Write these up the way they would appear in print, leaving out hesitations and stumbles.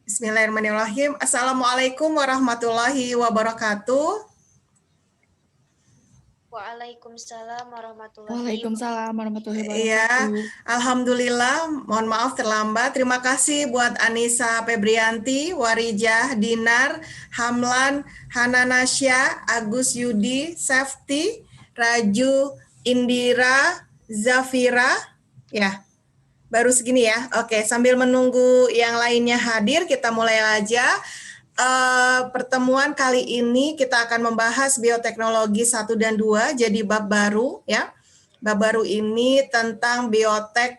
Bismillahirrahmanirrahim. Assalamualaikum warahmatullahi wabarakatuh. Waalaikumsalam warahmatullahi Waalaikumsalam warahmatullahi Ya, wabarakatuh. alhamdulillah. Mohon maaf terlambat. Terima kasih buat Anissa Febrianti, Warijah, Dinar, Hamlan, Hananasya, Agus Yudi, Safety, Raju, Indira, Zafira. Ya, baru segini ya. Oke, sambil menunggu yang lainnya hadir, kita mulai aja. Pertemuan kali ini kita akan membahas bioteknologi 1 dan 2, jadi bab baru ya. Bab baru ini tentang biotek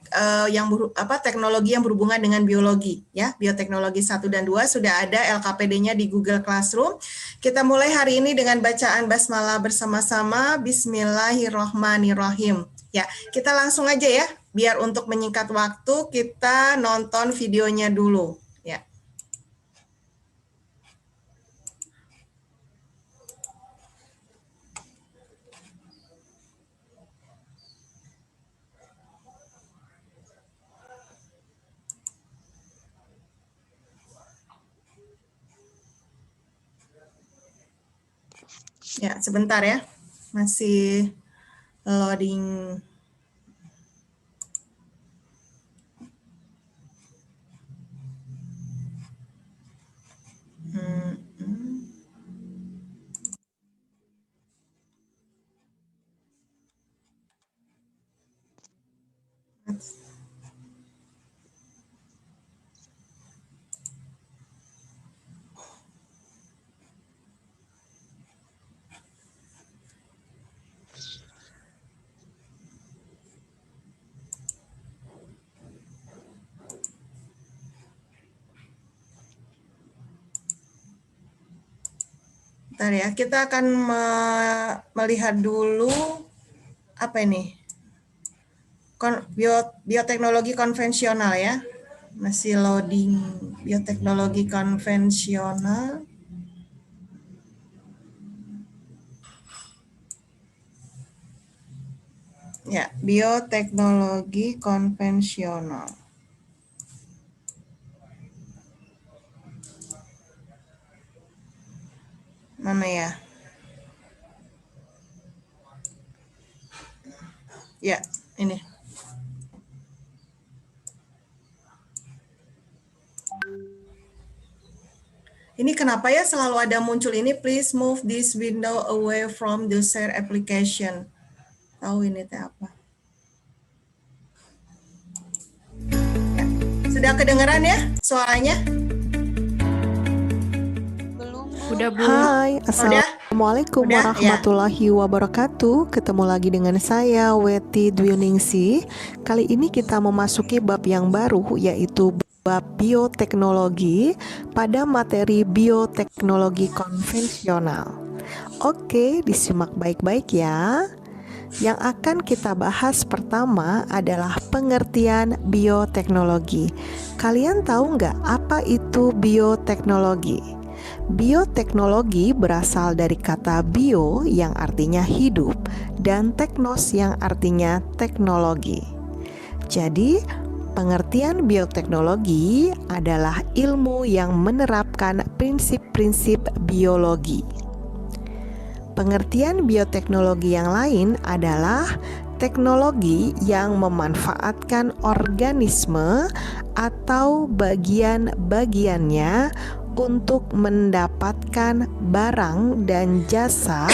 teknologi yang berhubungan dengan biologi ya. Bioteknologi 1 dan 2 sudah ada LKPD-nya di Google Classroom. Kita mulai hari ini dengan bacaan basmalah bersama-sama. Bismillahirrohmanirrohim. Ya, kita langsung aja ya. Biar untuk menyingkat waktu kita nonton videonya dulu. Ya. Ya, sebentar ya. Masih loading. Bentar ya, kita akan melihat dulu apa ini? Bioteknologi konvensional ya. Masih loading bioteknologi konvensional. Ya, bioteknologi konvensional. Mana ya? Ya, ini. Ini kenapa ya selalu ada muncul ini? Please move this window away from the share application. Tahu ini teh apa? Ya. Sudah kedengeran ya suaranya? Udah, Bu. Hai, Assalamualaikum warahmatullahi wabarakatuh. Ketemu lagi dengan saya, Weti Dwiningsih. Kali ini kita memasuki bab yang baru, yaitu bab bioteknologi pada materi bioteknologi konvensional. Oke, disimak baik-baik ya. Yang akan kita bahas pertama adalah pengertian bioteknologi. Kalian tahu nggak apa itu bioteknologi? Bioteknologi berasal dari kata bio yang artinya hidup dan teknos yang artinya teknologi. Jadi, pengertian bioteknologi adalah ilmu yang menerapkan prinsip-prinsip biologi. Pengertian bioteknologi yang lain adalah teknologi yang memanfaatkan organisme atau bagian-bagiannya untuk mendapatkan barang dan jasa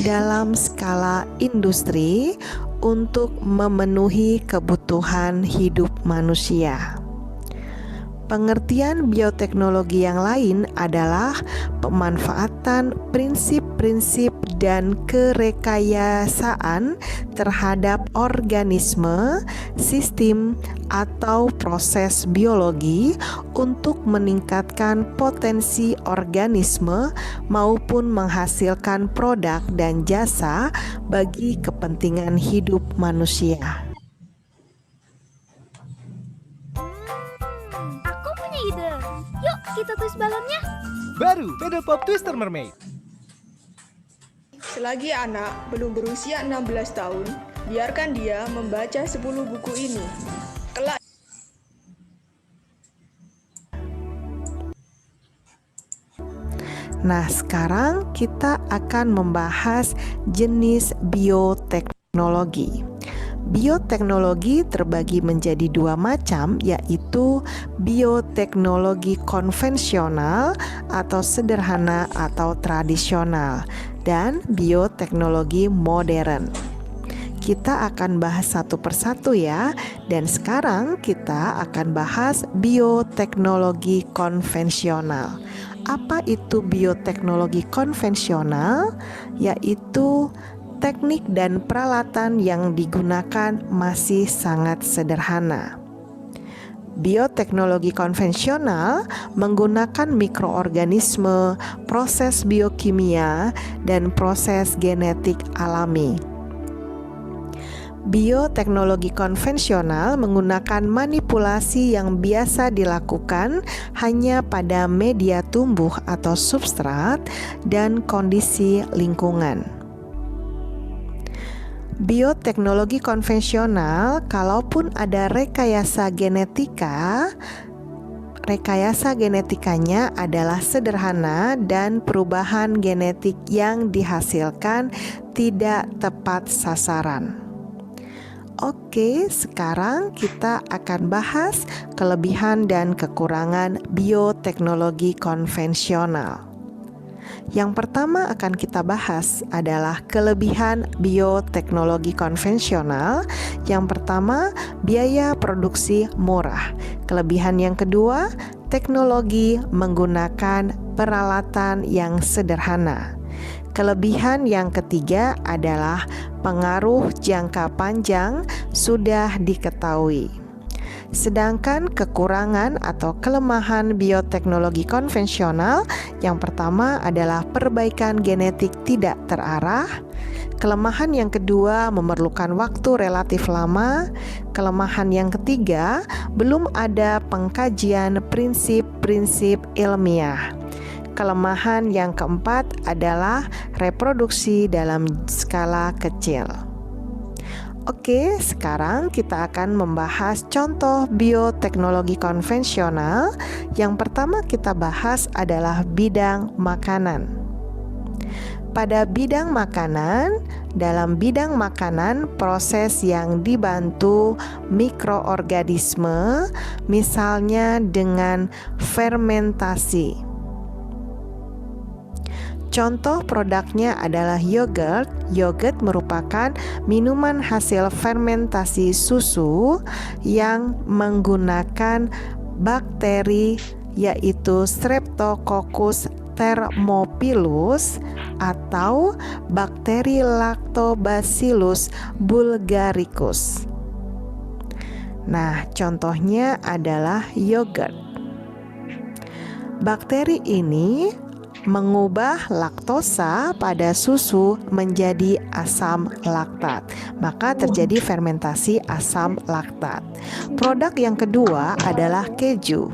dalam skala industri untuk memenuhi kebutuhan hidup manusia. Pengertian bioteknologi yang lain adalah pemanfaatan prinsip-prinsip dan kerekayasaan terhadap organisme, sistem, atau proses biologi untuk meningkatkan potensi organisme maupun menghasilkan produk dan jasa bagi kepentingan hidup manusia. Yuk kita tulis balonnya. Baru Pedal Pop Twister Mermaid. Selagi anak belum berusia 16 tahun, biarkan dia membaca 10 buku ini. Kelak Nah, sekarang kita akan membahas jenis bioteknologi. Bioteknologi terbagi menjadi dua macam, yaitu bioteknologi konvensional atau sederhana atau tradisional, dan bioteknologi modern. Kita akan bahas satu persatu ya. Dan sekarang kita akan bahas bioteknologi konvensional. Apa itu bioteknologi konvensional? Yaitu teknik dan peralatan yang digunakan masih sangat sederhana. Bioteknologi konvensional menggunakan mikroorganisme, proses biokimia, dan proses genetik alami. Bioteknologi konvensional menggunakan manipulasi yang biasa dilakukan hanya pada media tumbuh atau substrat dan kondisi lingkungan. Bioteknologi konvensional, kalaupun ada rekayasa genetikanya adalah sederhana dan perubahan genetik yang dihasilkan tidak tepat sasaran. Oke, sekarang kita akan bahas kelebihan dan kekurangan bioteknologi konvensional. Yang pertama akan kita bahas adalah kelebihan bioteknologi konvensional. Yang pertama, biaya produksi murah. Kelebihan yang kedua, teknologi menggunakan peralatan yang sederhana. Kelebihan yang ketiga adalah pengaruh jangka panjang sudah diketahui. Sedangkan kekurangan atau kelemahan bioteknologi konvensional, yang pertama adalah perbaikan genetik tidak terarah. Kelemahan yang kedua memerlukan waktu relatif lama. Kelemahan yang ketiga, belum ada pengkajian prinsip-prinsip ilmiah. Kelemahan yang keempat adalah reproduksi dalam skala kecil. Oke, sekarang kita akan membahas contoh bioteknologi konvensional. Yang pertama kita bahas adalah bidang makanan. Pada bidang makanan, dalam bidang makanan, proses yang dibantu mikroorganisme, misalnya dengan fermentasi. Contoh produknya adalah yogurt. Yogurt merupakan minuman hasil fermentasi susu yang menggunakan bakteri yaitu Streptococcus thermophilus atau bakteri Lactobacillus bulgaricus. Nah, contohnya adalah yogurt. Bakteri ini mengubah laktosa pada susu menjadi asam laktat. Maka terjadi fermentasi asam laktat. Produk yang kedua adalah keju,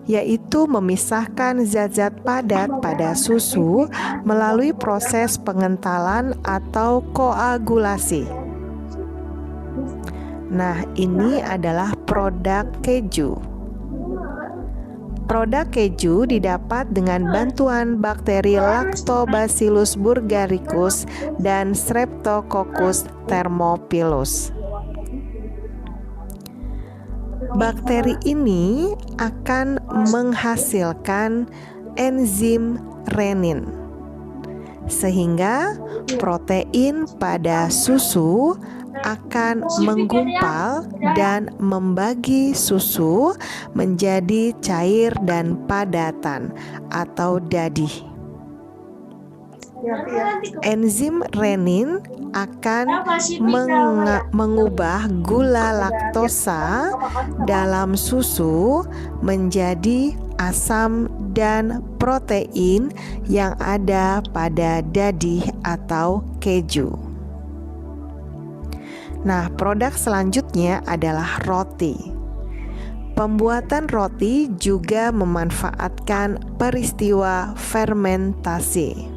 yaitu memisahkan zat-zat padat pada susu melalui proses pengentalan atau koagulasi. Nah, ini adalah produk keju. Produk keju didapat dengan bantuan bakteri Lactobacillus bulgaricus dan Streptococcus thermophilus. Bakteri ini akan menghasilkan enzim renin, sehingga protein pada susu akan menggumpal dan membagi susu menjadi cair dan padatan atau dadih. Enzim renin akan mengubah gula laktosa dalam susu menjadi asam dan protein yang ada pada dadih atau keju. Nah, produk selanjutnya adalah roti. Pembuatan roti juga memanfaatkan peristiwa fermentasi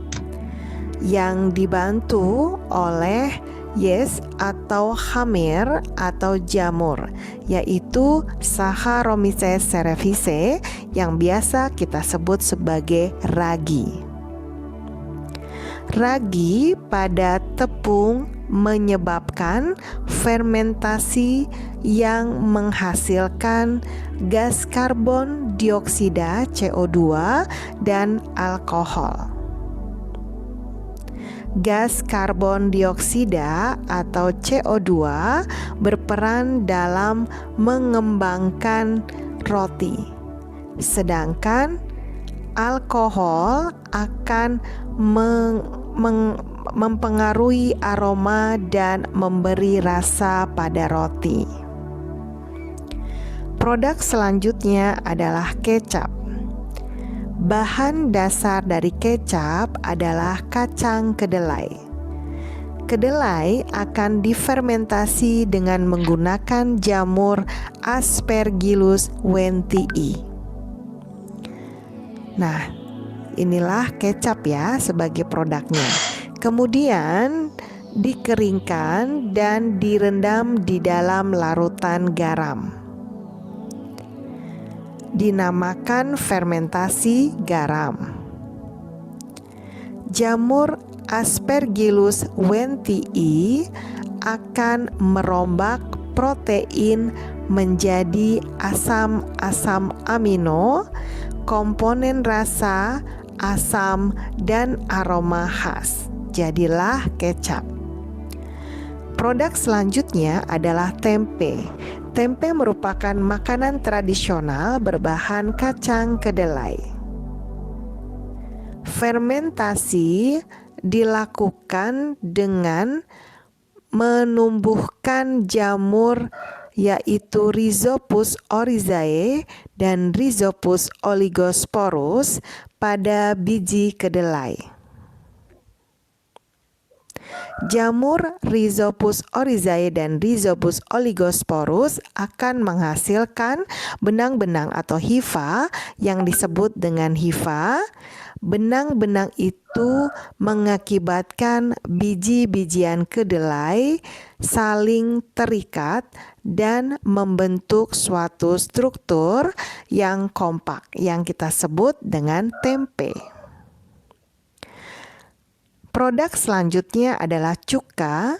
yang dibantu oleh yes atau hamir atau jamur, yaitu Saccharomyces cerevisiae yang biasa kita sebut sebagai ragi. Ragi pada tepung menyebabkan fermentasi yang menghasilkan gas karbon dioksida CO2 dan alkohol. Gas karbon dioksida atau CO2 berperan dalam mengembangkan roti, sedangkan alkohol akan mempengaruhi aroma dan memberi rasa pada roti. Produk selanjutnya adalah kecap. Bahan dasar dari kecap adalah kacang kedelai. Kedelai akan difermentasi dengan menggunakan jamur Aspergillus wentii. Nah, inilah kecap ya sebagai produknya. Kemudian dikeringkan dan direndam di dalam larutan garam. Dinamakan fermentasi garam. Jamur Aspergillus wentii akan merombak protein menjadi asam-asam amino, komponen rasa, asam, dan aroma khas. Jadilah kecap. Produk selanjutnya adalah tempe. Tempe merupakan makanan tradisional berbahan kacang kedelai. Fermentasi dilakukan dengan menumbuhkan jamur yaitu Rhizopus oryzae dan Rhizopus oligosporus pada biji kedelai. Jamur Rhizopus oryzae dan Rhizopus oligosporus akan menghasilkan benang-benang atau hifa yang disebut dengan hifa. Benang-benang itu mengakibatkan biji-bijian kedelai saling terikat dan membentuk suatu struktur yang kompak yang kita sebut dengan tempe. Produk selanjutnya adalah cuka.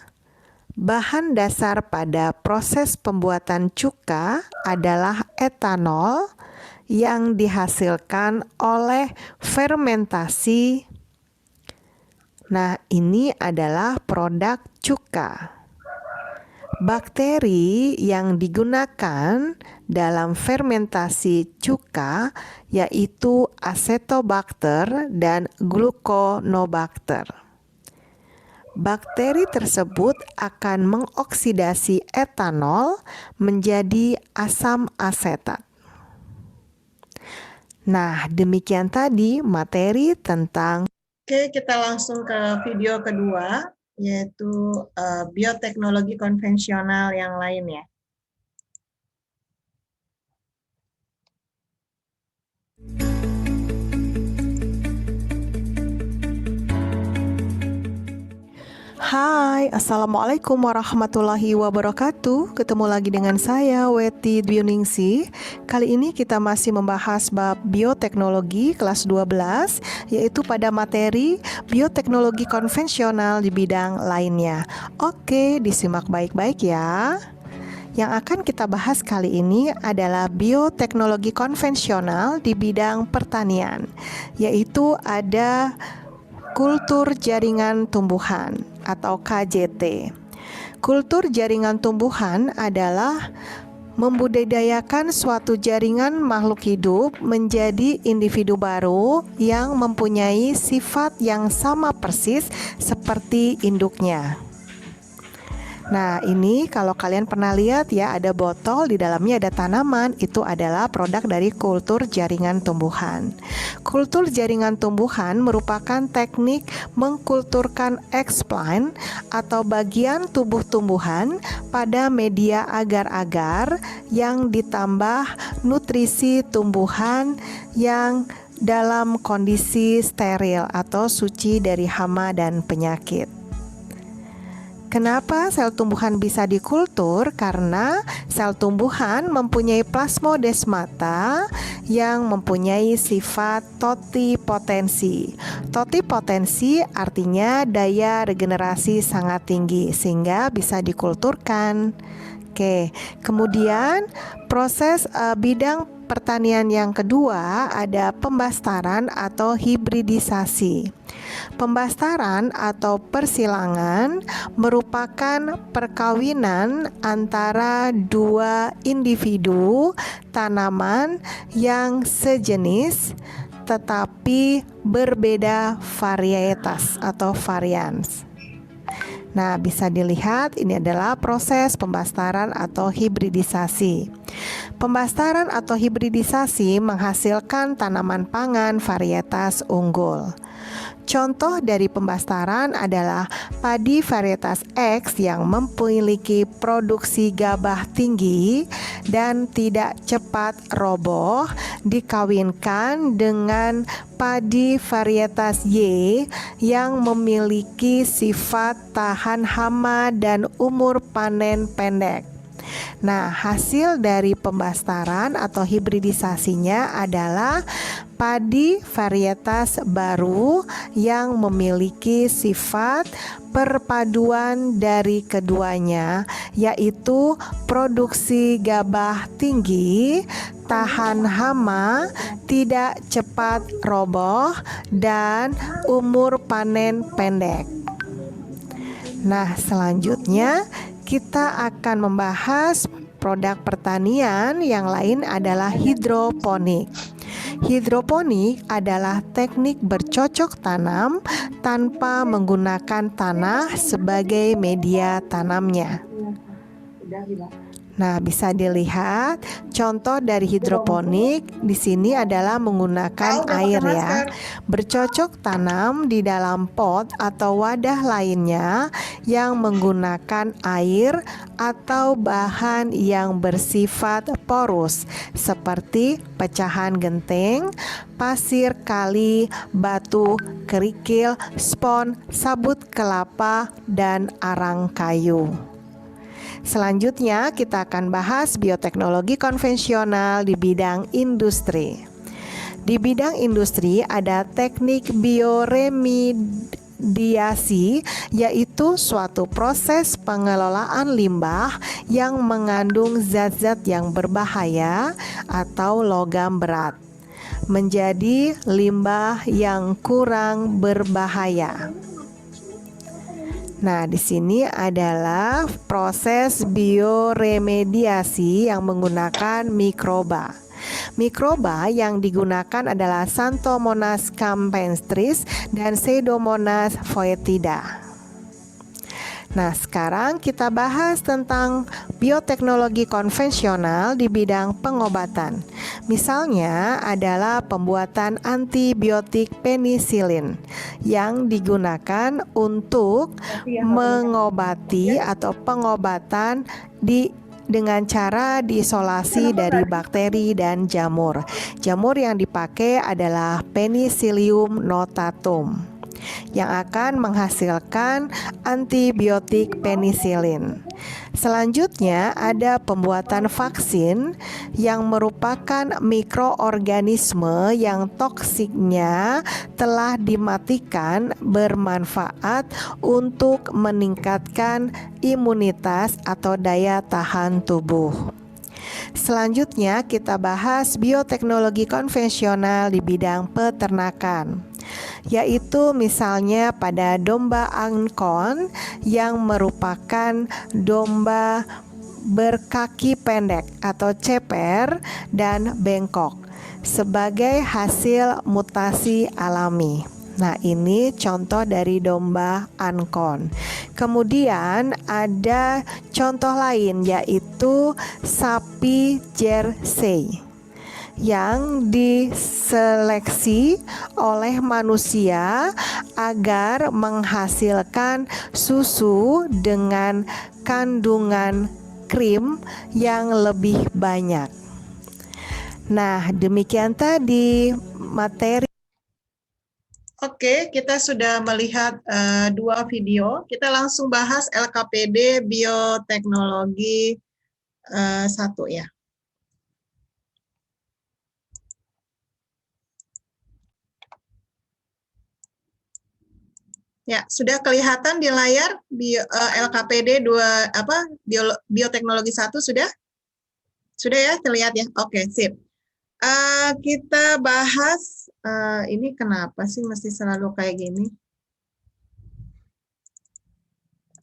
Bahan dasar pada proses pembuatan cuka adalah etanol yang dihasilkan oleh fermentasi. Nah, ini adalah produk cuka. Bakteri yang digunakan dalam fermentasi cuka yaitu Acetobacter dan Gluconobacter. Bakteri tersebut akan mengoksidasi etanol menjadi asam asetat. Nah, demikian tadi materi tentang. Oke, kita langsung ke video kedua, yaitu bioteknologi konvensional yang lainnya. Hai, Assalamualaikum warahmatullahi wabarakatuh. Ketemu lagi dengan saya, Weti Dwiningsih. Kali ini kita masih membahas bab bioteknologi kelas 12, yaitu pada materi bioteknologi konvensional di bidang lainnya. Oke, disimak baik-baik ya. Yang akan kita bahas kali ini adalah bioteknologi konvensional di bidang pertanian, yaitu ada kultur jaringan tumbuhan atau KJT. Kultur jaringan tumbuhan adalah membudidayakan suatu jaringan makhluk hidup menjadi individu baru yang mempunyai sifat yang sama persis seperti induknya. Nah, ini kalau kalian pernah lihat ya, ada botol, di dalamnya ada tanaman, itu adalah produk dari kultur jaringan tumbuhan. Kultur jaringan tumbuhan merupakan teknik mengkulturkan explant atau bagian tubuh tumbuhan pada media agar-agar yang ditambah nutrisi tumbuhan yang dalam kondisi steril atau suci dari hama dan penyakit. Kenapa sel tumbuhan bisa dikultur? Karena sel tumbuhan mempunyai plasmodesmata yang mempunyai sifat totipotensi. Totipotensi artinya daya regenerasi sangat tinggi sehingga bisa dikulturkan. Oke, kemudian proses bidang pertanian yang kedua ada pembastaran atau hibridisasi. Pembastaran atau persilangan merupakan perkawinan antara dua individu tanaman yang sejenis tetapi berbeda varietas atau varians. Nah, bisa dilihat ini adalah proses pembastaran atau hibridisasi. Pembastaran atau hibridisasi menghasilkan tanaman pangan varietas unggul. Contoh dari pembastaran adalah padi varietas X yang memiliki produksi gabah tinggi dan tidak cepat roboh dikawinkan dengan padi varietas Y yang memiliki sifat tahan hama dan umur panen pendek. Nah, hasil dari pembastaran atau hibridisasinya adalah padi varietas baru yang memiliki sifat perpaduan dari keduanya, yaitu produksi gabah tinggi, tahan hama, tidak cepat roboh, dan umur panen pendek. Nah, selanjutnya kita akan membahas produk pertanian yang lain adalah hidroponik. Hidroponik adalah teknik bercocok tanam tanpa menggunakan tanah sebagai media tanamnya. Nah, bisa dilihat contoh dari hidroponik di sini adalah menggunakan air ya. Bercocok tanam di dalam pot atau wadah lainnya yang menggunakan air atau bahan yang bersifat porus seperti pecahan genting, pasir kali, batu, kerikil, spon, sabut kelapa, dan arang kayu. Selanjutnya kita akan bahas bioteknologi konvensional di bidang industri. Di bidang industri ada teknik bioremediasi, yaitu suatu proses pengelolaan limbah yang mengandung zat-zat yang berbahaya atau logam berat menjadi limbah yang kurang berbahaya. Nah, di sini adalah proses bioremediasi yang menggunakan mikroba. Mikroba yang digunakan adalah Xanthomonas campestris dan Pseudomonas foetida. Nah, sekarang kita bahas tentang bioteknologi konvensional di bidang pengobatan. Misalnya adalah pembuatan antibiotik penisilin yang digunakan untuk mengobati atau pengobatan dengan cara diisolasi dari bakteri dan jamur. Jamur yang dipakai adalah Penicillium notatum yang akan menghasilkan antibiotik penisilin. Selanjutnya ada pembuatan vaksin yang merupakan mikroorganisme yang toksiknya telah dimatikan bermanfaat untuk meningkatkan imunitas atau daya tahan tubuh. Selanjutnya kita bahas bioteknologi konvensional di bidang peternakan, yaitu misalnya pada domba angkon yang merupakan domba berkaki pendek atau ceper dan bengkok sebagai hasil mutasi alami. Nah, ini contoh dari domba angkon. Kemudian ada contoh lain yaitu sapi Jersey yang diseleksi oleh manusia agar menghasilkan susu dengan kandungan krim yang lebih banyak. Nah, demikian tadi materi. Oke, kita sudah melihat dua video. Kita langsung bahas LKPD Bioteknologi 1 ya. Ya, sudah kelihatan di layar LKPD Bioteknologi 1 sudah? Sudah ya, terlihat ya? Oke, sip. Kita bahas, ini kenapa sih mesti selalu kayak gini?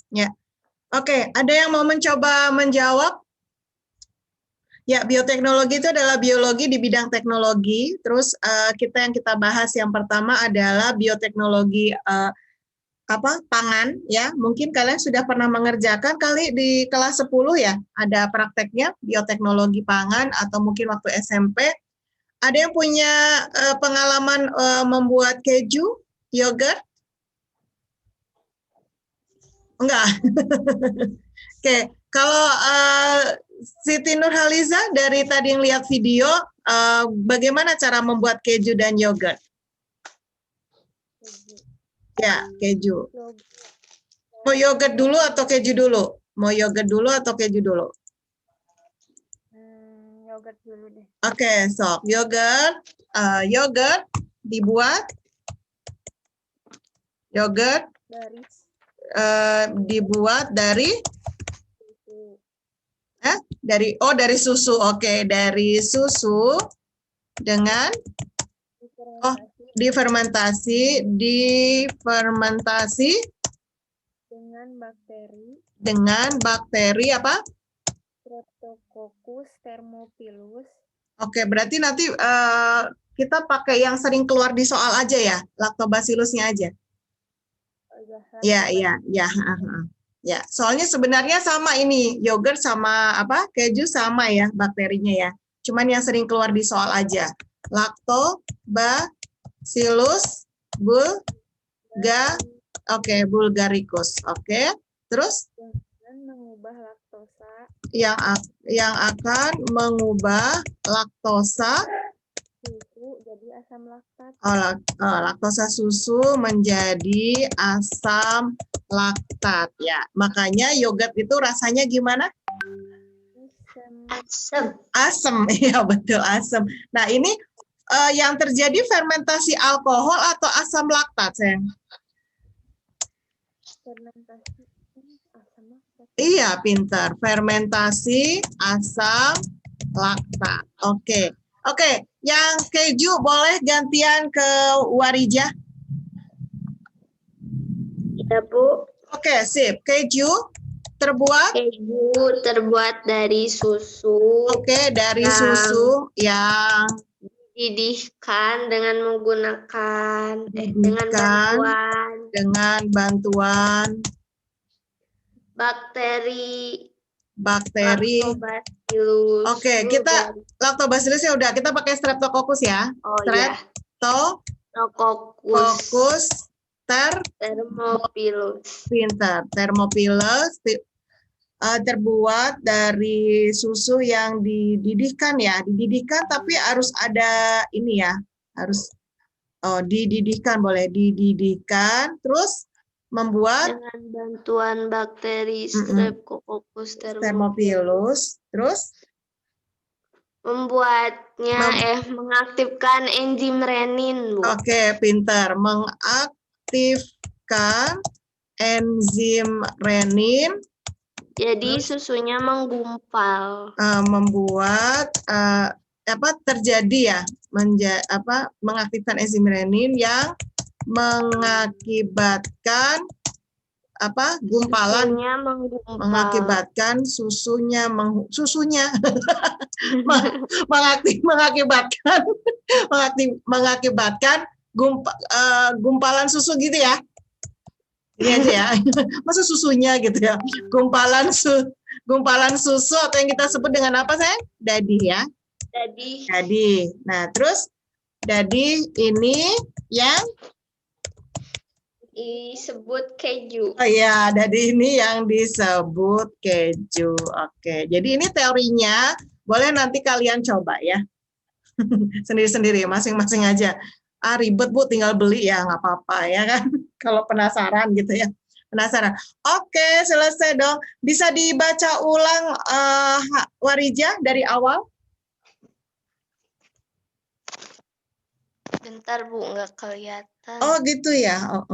Ya, oke. Ada yang mau mencoba menjawab? Ya, bioteknologi itu adalah biologi di bidang teknologi. Terus yang kita bahas yang pertama adalah bioteknologi pangan ya. Mungkin kalian sudah pernah mengerjakan kali di kelas 10 ya. Ada prakteknya bioteknologi pangan atau mungkin waktu SMP. Ada yang punya pengalaman membuat keju, yogurt? Enggak. Oke, kalau Siti Nurhaliza dari tadi yang lihat video, bagaimana cara membuat keju dan yogurt? Ya, keju. Mau yogurt dulu atau keju dulu? Mau yogurt dulu atau keju dulu? Yogurt dulu deh. Oke, sok yogurt. Yogurt dibuat. Yogurt Dari dibuat dari dari susu. Oke, dari susu dengan difermentasi dengan bakteri apa? Streptococcus thermophilus. Oke, berarti nanti kita pakai yang sering keluar di soal aja ya, lactobacillusnya aja. Ya. Ya, soalnya sebenarnya sama ini, yogurt sama keju sama ya bakterinya ya. Cuman yang sering keluar di soal aja. Lactobacillus bulgaricus. Oke. Terus Mengubah laktosa. Yang akan mengubah laktosa Susu jadi asam laktat. Laktosa susu menjadi asam laktat ya. Makanya yogurt itu rasanya gimana? Asam. Ya, betul, asam. Nah, ini yang terjadi fermentasi alkohol atau asam laktat, sayang? Fermentasi asam laktat. Iya, pintar. Fermentasi asam laktat. Oke. Oke, yang keju boleh gantian ke Warijah? Ya, Bu. Oke, sip. Keju terbuat dari susu. Oke, dari susu yang dididihkan dengan menggunakan dengan bantuan bakteri. Lactobacillus. Oke, kita lactobacillusnya udah, kita pakai streptococcus ya. Streptococcus thermophilus. Pintar. Thermophilus terbuat dari susu yang dididihkan ya. Dididihkan tapi harus ada ini ya. Harus dididihkan, boleh dididihkan. Terus membuat dengan bantuan bakteri Streptococcus thermophilus. Terus mengaktifkan enzim renin, Bu. Oke, pintar. Mengaktifkan enzim renin. Jadi susunya menggumpal. Membuat terjadi ya, mengaktifkan enzim renin yang mengakibatkan gumpalan, mengakibatkan mengakibatkan gumpalan susu gitu ya. Ini aja ya. Masa susunya gitu ya. Gumpalan susu atau yang kita sebut dengan apa, sayang? Dadi ya. Dadi. Nah, terus dadi ini yang disebut keju. Oh iya, dadi ini yang disebut keju. Oke, jadi ini teorinya. Boleh nanti kalian coba ya. Sendiri-sendiri, masing-masing aja. Ribet Bu, tinggal beli ya nggak apa-apa ya kan. Kalau penasaran gitu ya. Penasaran. Oke, selesai dong. Bisa dibaca ulang Warijah dari awal? Bentar Bu, nggak kelihatan. Oh gitu ya.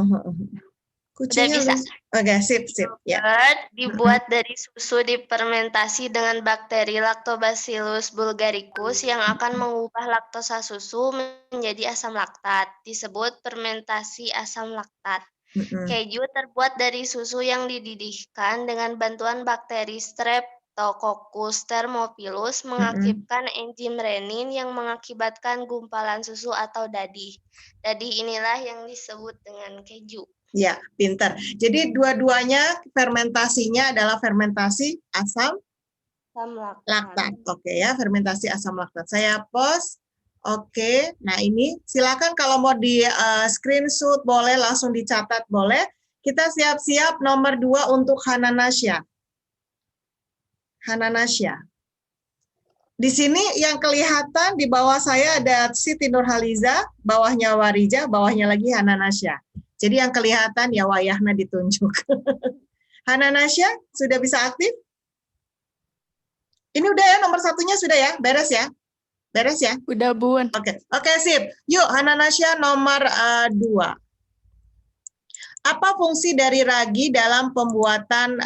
Kucingnya bisa. lucu. Oke, sip. Ya. Yogurt dibuat dari susu difermentasi dengan bakteri Lactobacillus bulgaricus yang akan mengubah laktosa susu menjadi asam laktat. Disebut fermentasi asam laktat. Keju terbuat dari susu yang dididihkan dengan bantuan bakteri Streptococcus thermophilus mengakibatkan enzim renin yang mengakibatkan gumpalan susu atau dadih. Dadih inilah yang disebut dengan keju. Ya, pintar. Jadi dua-duanya fermentasinya adalah fermentasi asam laktat. Oke ya, fermentasi asam laktat. Saya pause. Oke, nah ini silakan kalau mau di screenshot boleh, langsung dicatat boleh. Kita siap-siap nomor 2 untuk Hananasya. Di sini yang kelihatan di bawah saya ada Siti Nurhaliza, bawahnya Warijah, bawahnya lagi Hananasya. Jadi yang kelihatan ya wayahna ditunjuk. Hananasya sudah bisa aktif? Ini udah ya, nomor 1-nya sudah ya, beres ya? Beres ya? Udah Bun. Oke, sip. Yuk, Hananasya nomor 2. Apa fungsi dari ragi dalam pembuatan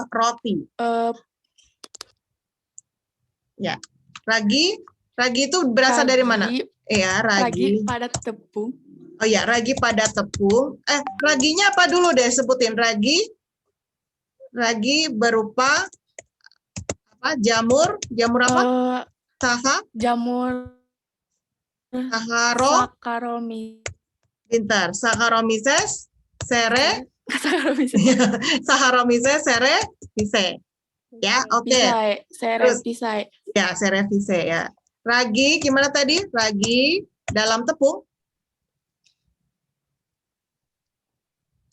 roti? Ya, ragi itu berasal dari mana? Ya, Ragi padat tepung. Oh ya, ragi padat tepung. Raginya apa dulu deh sebutin? Ragi berupa apa? Jamur apa? Jamur Saccharomyces. Pintar. Saccharomyces cerevisiae. Ya, oke. Cerevisiae. Ya, cerevisiae ya. Ragi gimana tadi? Ragi dalam tepung.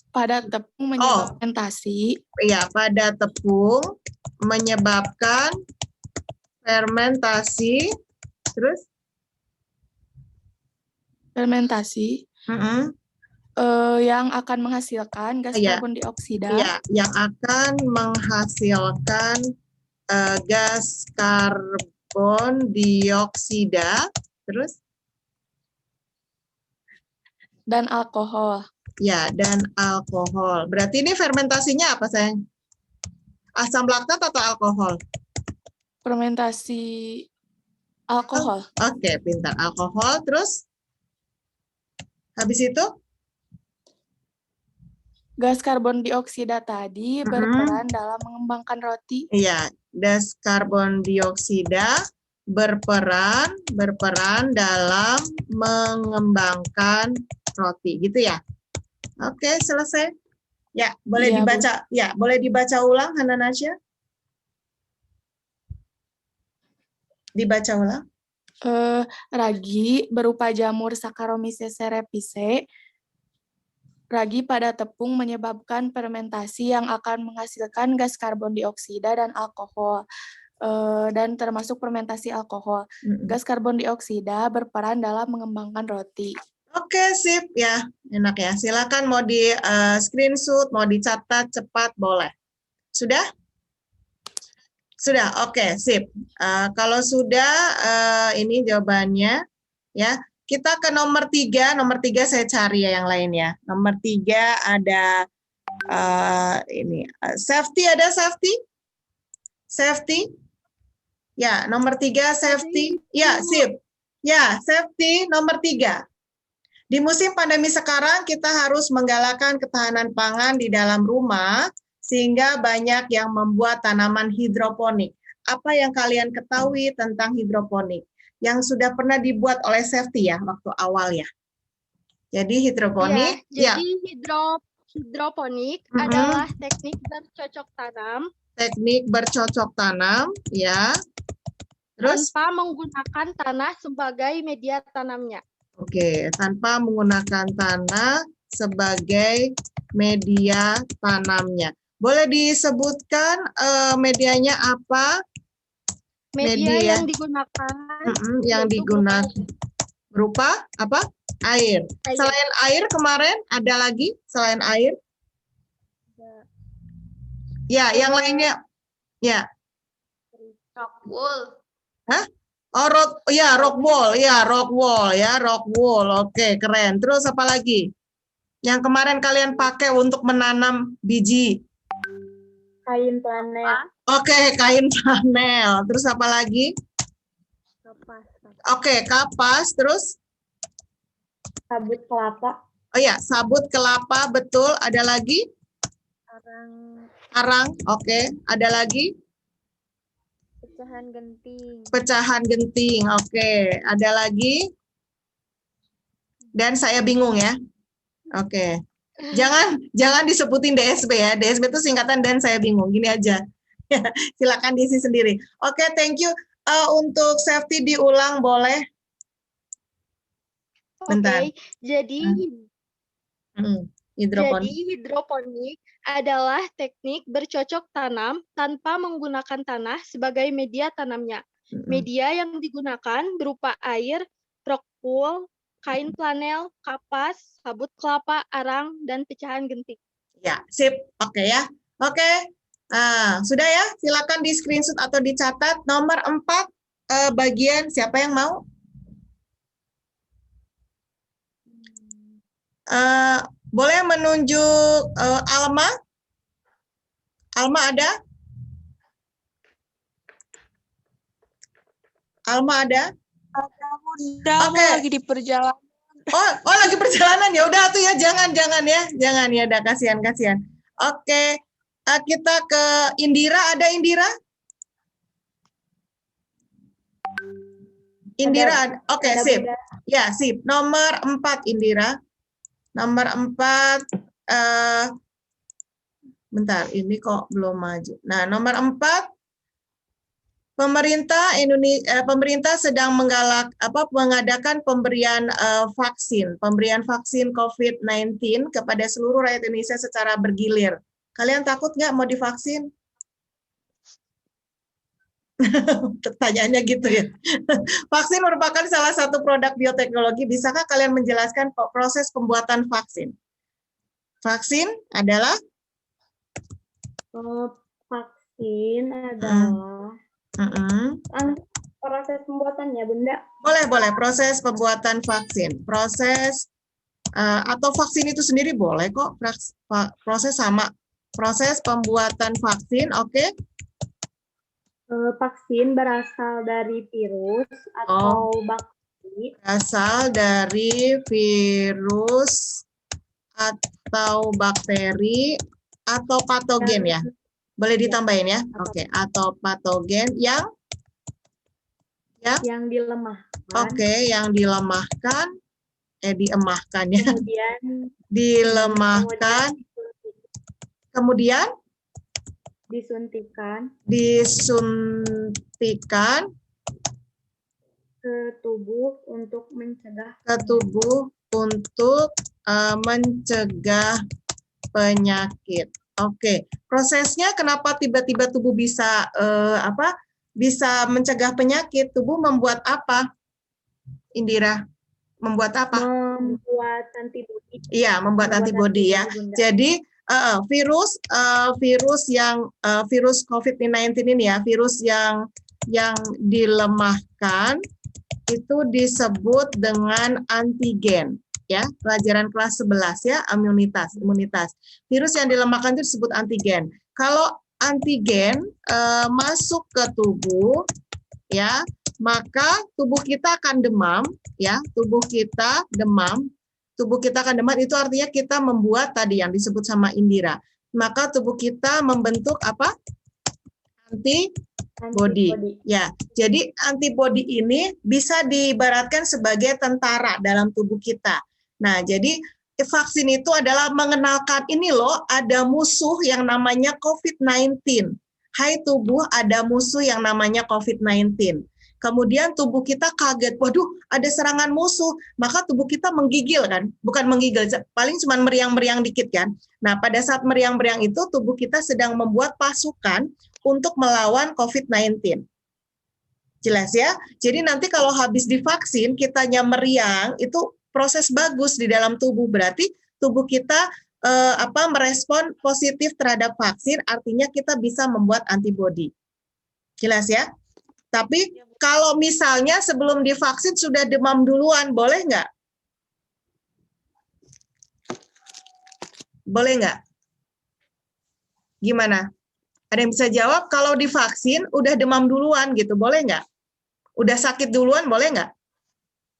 Pada tepung menyebabkan fermentasi. Ya, pada tepung menyebabkan fermentasi. Terus? Fermentasi. Yang akan menghasilkan gas karbon dioksida. Iya, yang akan menghasilkan gas karbon dioksida. Terus? Dan alkohol. Ya, dan alkohol. Berarti ini fermentasinya apa, sayang? Asam laktat atau alkohol? Fermentasi alkohol. Oke, pintar. Alkohol. Terus? Habis itu? Gas karbon dioksida tadi berperan dalam mengembangkan roti. Iya, gas karbon dioksida berperan dalam mengembangkan roti, gitu ya? Oke, selesai. Ya, boleh dibaca. Bu. Ya, boleh dibaca ulang, Hananasya. Dibaca ulang. Ragi berupa jamur Saccharomyces cerevisiae. Ragi pada tepung menyebabkan fermentasi yang akan menghasilkan gas karbon dioksida dan alkohol. Dan termasuk fermentasi alkohol. Gas karbon dioksida berperan dalam mengembangkan roti. Oke, sip ya, enak ya. Silakan mau di screenshot, mau dicatat cepat boleh. Sudah? Sudah, oke, sip. Kalau sudah, ini jawabannya ya. Kita ke nomor 3. Nomor 3 saya cari ya yang lain ya. Nomor 3 ada ini safety, ada safety? Safety? Ya, nomor 3 safety. Ya, sip. Ya, safety nomor 3. Di musim pandemi sekarang, kita harus menggalakkan ketahanan pangan di dalam rumah, sehingga banyak yang membuat tanaman hidroponik. Apa yang kalian ketahui tentang hidroponik? Yang sudah pernah dibuat oleh Safety ya, waktu awal ya. Jadi hidroponik. Jadi hidroponik adalah teknik bercocok tanam. Teknik bercocok tanam, ya. Terus? Tanpa menggunakan tanah sebagai media tanamnya. Oke, tanpa menggunakan tanah sebagai media tanamnya. Boleh disebutkan medianya apa? Media yang digunakan. Yang digunakan berupa apa? Air. Air. Selain air kemarin ada lagi selain air? Ya, yang lainnya. Ya. Rockwool. Hah? Oh, rock wall ya, rock wall. Oke, keren. Terus apa lagi? Yang kemarin kalian pakai untuk menanam biji. Kain planet. Oke, kain panel. Terus apa lagi? Kapas. Oke, kapas. Terus? Sabut kelapa. Oh ya, sabut kelapa, betul. Ada lagi? Arang. Oke. Ada lagi? Pecahan genting. Pecahan genting. Oke. Ada lagi? Dan saya bingung ya. Oke. Jangan disebutin DSB ya. DSB itu singkatan dan saya bingung. Gini aja. Silakan diisi sendiri. Oke, thank you. Untuk safety diulang boleh? Bentar. Oke, jadi Hidroponik. hidroponik adalah teknik bercocok tanam tanpa menggunakan tanah sebagai media tanamnya. Media yang digunakan berupa air, rock wool, kain flanel, kapas, sabut kelapa, arang, dan pecahan genting. Ya, sip. Oke ya. Oke. Sudah ya, silakan di screenshot atau dicatat. Nomor 4 bagian siapa yang mau? Boleh menunjuk Alma? Alma ada? Alma ada? Oke. Lagi di perjalanan. Oh lagi perjalanan ya. Udah tuh ya, jangan ya, udah kasihan. Oke. Kita ke Indira, ada Indira? Indira ada. Oke, sip. Ya, sip. Nomor 4 Indira. Nomor 4 bentar, ini kok belum maju. Nah, nomor 4 pemerintah sedang mengadakan pemberian vaksin COVID-19 kepada seluruh rakyat Indonesia secara bergilir. Kalian takut nggak mau divaksin? Pertanyaannya gitu ya. Vaksin merupakan salah satu produk bioteknologi. Bisakah kalian menjelaskan proses pembuatan vaksin? Vaksin adalah? Vaksin adalah proses pembuatannya, Bunda. Boleh. Proses pembuatan vaksin. Proses atau vaksin itu sendiri boleh kok. Proses sama. Proses pembuatan vaksin, oke. Vaksin berasal dari virus atau bakteri. Berasal dari virus atau bakteri atau patogen ya. Boleh ditambahin ya? Oke, atau patogen yang dilemahkan. Oke, yang dilemahkan. Diemahkan ya. Kemudian dilemahkan. Kemudian disuntikan ke tubuh untuk mencegah penyakit. Oke, prosesnya kenapa tiba-tiba tubuh bisa bisa mencegah penyakit? Tubuh membuat apa? Indira, membuat apa? Membuat antibodi. Iya, membuat antibodi ya. Jadi virus COVID-19 ini ya, virus yang dilemahkan itu disebut dengan antigen ya, pelajaran kelas 11 ya, imunitas. Virus yang dilemahkan itu disebut antigen. Kalau antigen masuk ke tubuh ya, maka tubuh kita akan demam ya, tubuh kita akan demam, itu artinya kita membuat tadi yang disebut sama Indira. Maka tubuh kita membentuk apa? Antibodi. Ya, jadi antibodi ini bisa diibaratkan sebagai tentara dalam tubuh kita. Nah, jadi vaksin itu adalah mengenalkan ini loh, ada musuh yang namanya COVID-19. Hai tubuh, ada musuh yang namanya COVID-19. Kemudian tubuh kita kaget, waduh ada serangan musuh, maka tubuh kita menggigil kan, bukan menggigil, paling cuma meriang-meriang dikit kan. Nah pada saat meriang-meriang itu tubuh kita sedang membuat pasukan untuk melawan COVID-19. Jelas ya? Jadi nanti kalau habis divaksin, kitanya meriang, itu proses bagus di dalam tubuh, berarti tubuh kita merespon positif terhadap vaksin, artinya kita bisa membuat antibodi. Jelas ya? Tapi kalau misalnya sebelum divaksin sudah demam duluan, boleh nggak? Boleh nggak? Gimana? Ada yang bisa jawab? Kalau divaksin udah demam duluan gitu, boleh nggak? Udah sakit duluan, boleh nggak?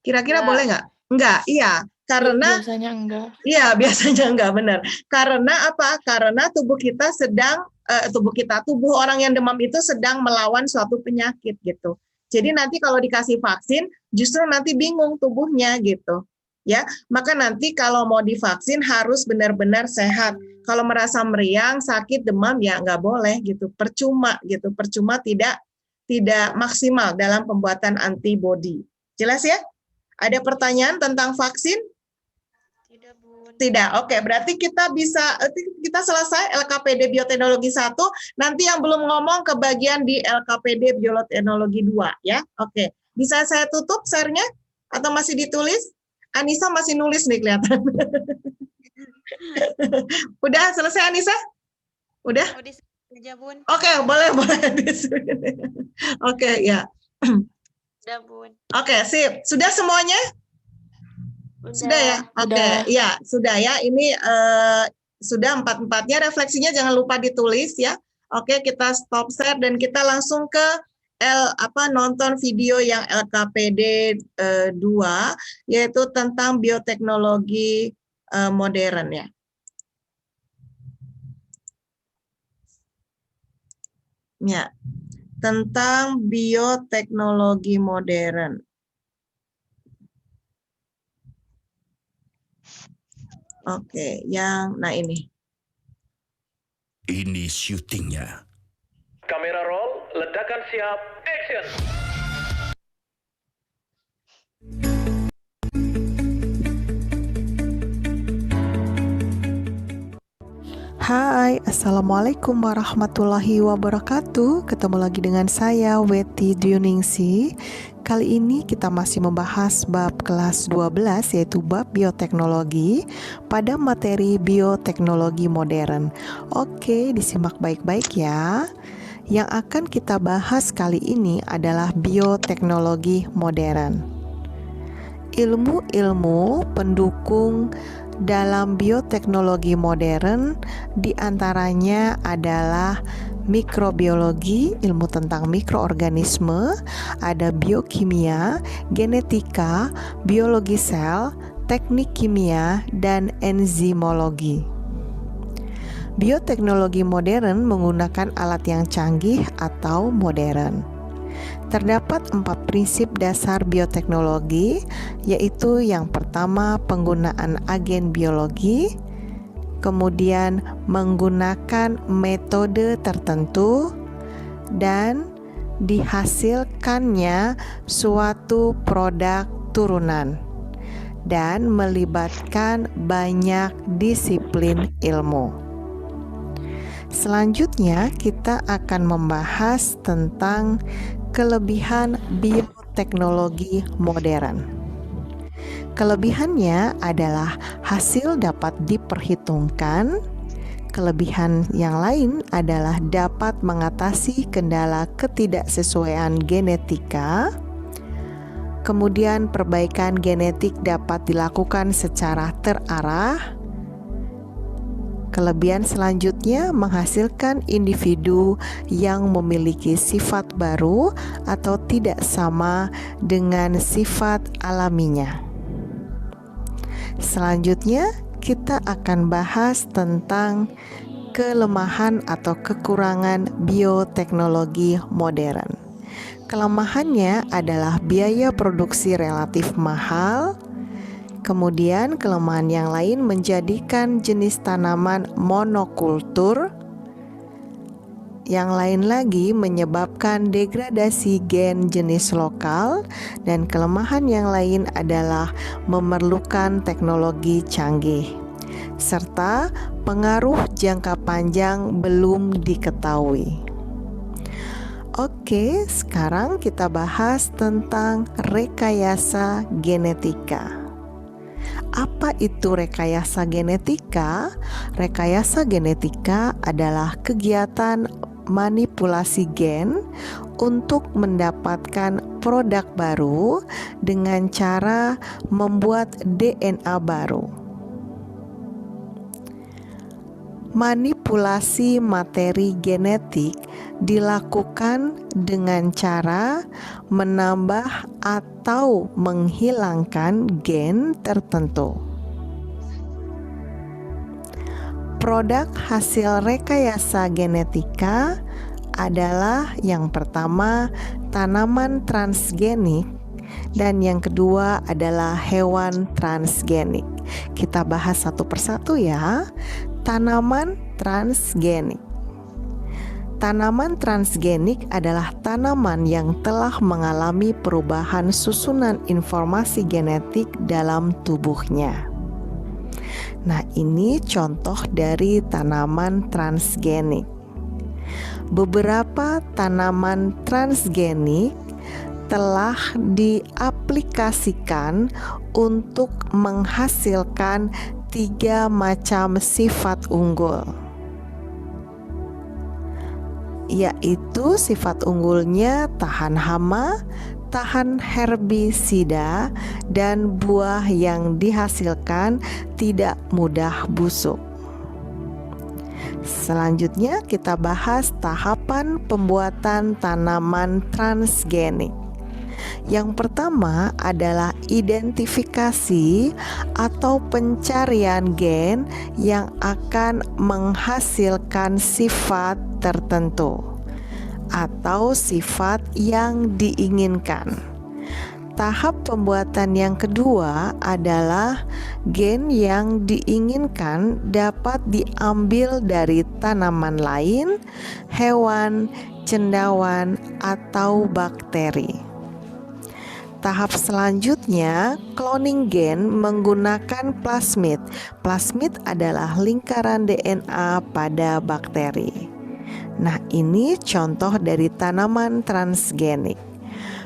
Kira-kira boleh nggak? Enggak, iya. Karena Biasanya enggak. iya, biasanya enggak, benar. Karena apa? Karena tubuh kita sedang tubuh orang yang demam itu sedang melawan suatu penyakit gitu. Jadi nanti kalau dikasih vaksin justru nanti bingung tubuhnya gitu. Ya, maka nanti kalau mau divaksin harus benar-benar sehat. Kalau merasa meriang, sakit, demam ya nggak boleh gitu. Percuma gitu. Percuma tidak maksimal dalam pembuatan antibodi. Jelas ya? Ada pertanyaan tentang vaksin? Tidak. Oke, berarti kita selesai LKPD Bioteknologi 1. Nanti yang belum ngomong ke bagian di LKPD Bioteknologi 2 ya. Oke. Bisa saya tutup share-nya atau masih ditulis? Anissa masih nulis nih kelihatan. Udah selesai Anissa? Udah? Oke, boleh. Oke, ya. Udah, Bun. Oke, sip. Sudah semuanya? Sudah ya? Oke, ya, sudah ya. Ini sudah 4-4-nya, refleksinya jangan lupa ditulis ya. Oke, kita stop share dan kita langsung ke nonton video yang LKPD 2, yaitu tentang bioteknologi modern ya. Ya, tentang bioteknologi modern. Oke, nah ini. Ini syutingnya. Kamera roll, ledakan siap, action! Hai, Assalamualaikum warahmatullahi wabarakatuh. Ketemu lagi dengan saya, Weti Dwiningsih. Kali ini kita masih membahas bab kelas 12, yaitu bab bioteknologi pada materi bioteknologi modern. Oke, disimak baik-baik ya. Yang akan kita bahas kali ini adalah bioteknologi modern. Ilmu-ilmu pendukung dalam bioteknologi modern diantaranya adalah mikrobiologi, ilmu tentang mikroorganisme, ada biokimia, genetika, biologi sel, teknik kimia, dan enzimologi. Bioteknologi modern menggunakan alat yang canggih atau modern. Terdapat 4 prinsip dasar bioteknologi, yaitu yang pertama penggunaan agen biologi, kemudian menggunakan metode tertentu, dan dihasilkannya suatu produk turunan, dan melibatkan banyak disiplin ilmu. Selanjutnya kita akan membahas tentang kelebihan bioteknologi modern. Kelebihannya adalah hasil dapat diperhitungkan. Kelebihan yang lain adalah dapat mengatasi kendala ketidaksesuaian genetika. Kemudian perbaikan genetik dapat dilakukan secara terarah. Kelebihan selanjutnya menghasilkan individu yang memiliki sifat baru atau tidak sama dengan sifat alaminya. Selanjutnya, kita akan bahas tentang kelemahan atau kekurangan bioteknologi modern. Kelemahannya adalah biaya produksi relatif mahal. Kemudian kelemahan yang lain menjadikan jenis tanaman monokultur. Yang lain lagi menyebabkan degradasi gen jenis lokal, dan kelemahan yang lain adalah memerlukan teknologi canggih, serta pengaruh jangka panjang belum diketahui. Oke, sekarang kita bahas tentang rekayasa genetika. Apa itu rekayasa genetika? Rekayasa genetika adalah kegiatan manipulasi gen untuk mendapatkan produk baru dengan cara membuat DNA baru. Manipulasi materi genetik dilakukan dengan cara menambah atau menghilangkan gen tertentu. Produk hasil rekayasa genetika adalah yang pertama tanaman transgenik dan yang kedua adalah hewan transgenik. Kita bahas satu persatu ya. Tanaman transgenik. Tanaman transgenik adalah tanaman yang telah mengalami perubahan susunan informasi genetik dalam tubuhnya. Nah, ini contoh dari tanaman transgenik. Beberapa tanaman transgenik telah diaplikasikan untuk menghasilkan 3 macam sifat unggul, yaitu sifat unggulnya tahan hama, tahan herbisida, dan buah yang dihasilkan tidak mudah busuk. Selanjutnya kita bahas tahapan pembuatan tanaman transgenik. Yang pertama adalah identifikasi atau pencarian gen yang akan menghasilkan sifat tertentu atau sifat yang diinginkan. Tahap pembuatan yang kedua adalah gen yang diinginkan dapat diambil dari tanaman lain, hewan, cendawan, atau bakteri. Tahap selanjutnya, cloning gen menggunakan plasmid. Plasmid adalah lingkaran DNA pada bakteri. Nah, ini contoh dari tanaman transgenik.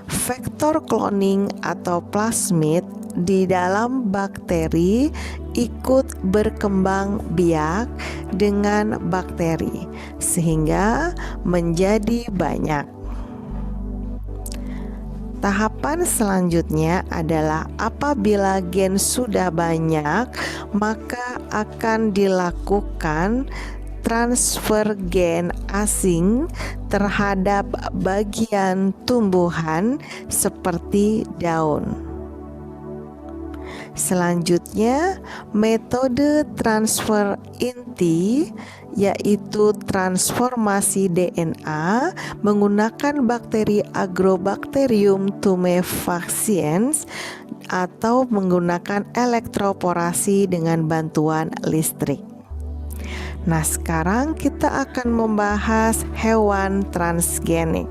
Vektor cloning atau plasmid di dalam bakteri ikut berkembang biak dengan bakteri sehingga menjadi banyak. Tahapan selanjutnya adalah apabila gen sudah banyak, maka akan dilakukan transfer gen asing terhadap bagian tumbuhan seperti daun. Selanjutnya, metode transfer inti yaitu transformasi DNA menggunakan bakteri Agrobacterium tumefaciens atau menggunakan elektroporasi dengan bantuan listrik. Nah, sekarang kita akan membahas hewan transgenik.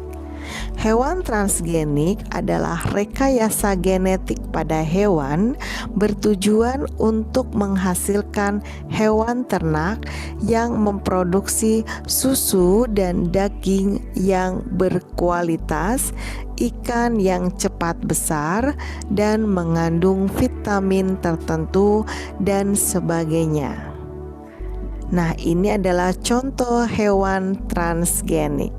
Hewan transgenik adalah rekayasa genetik pada hewan bertujuan untuk menghasilkan hewan ternak yang memproduksi susu dan daging yang berkualitas, ikan yang cepat besar dan mengandung vitamin tertentu dan sebagainya. Nah, ini adalah contoh hewan transgenik.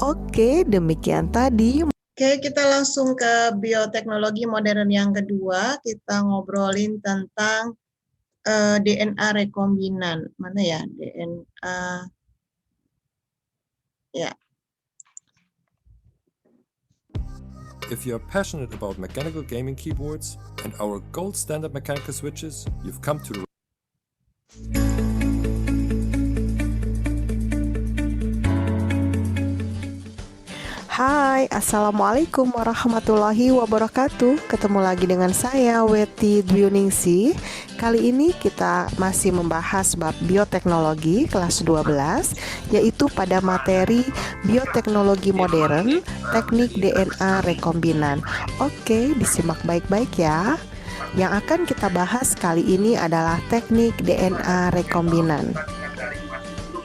Oke, demikian tadi. Oke, kita langsung ke bioteknologi modern yang kedua. Kita ngobrolin tentang DNA rekombinan. Mana ya DNA? Ya. If you are passionate about mechanical gaming keyboards and our gold standard mechanical switches, you've come to Hai, Assalamualaikum warahmatullahi wabarakatuh. Ketemu lagi dengan saya, Weti Dwiningsih. Kali ini kita masih membahas bab bioteknologi kelas 12, yaitu pada materi bioteknologi modern, teknik DNA rekombinan. Oke, disimak baik-baik ya. Yang akan kita bahas kali ini adalah teknik DNA rekombinan.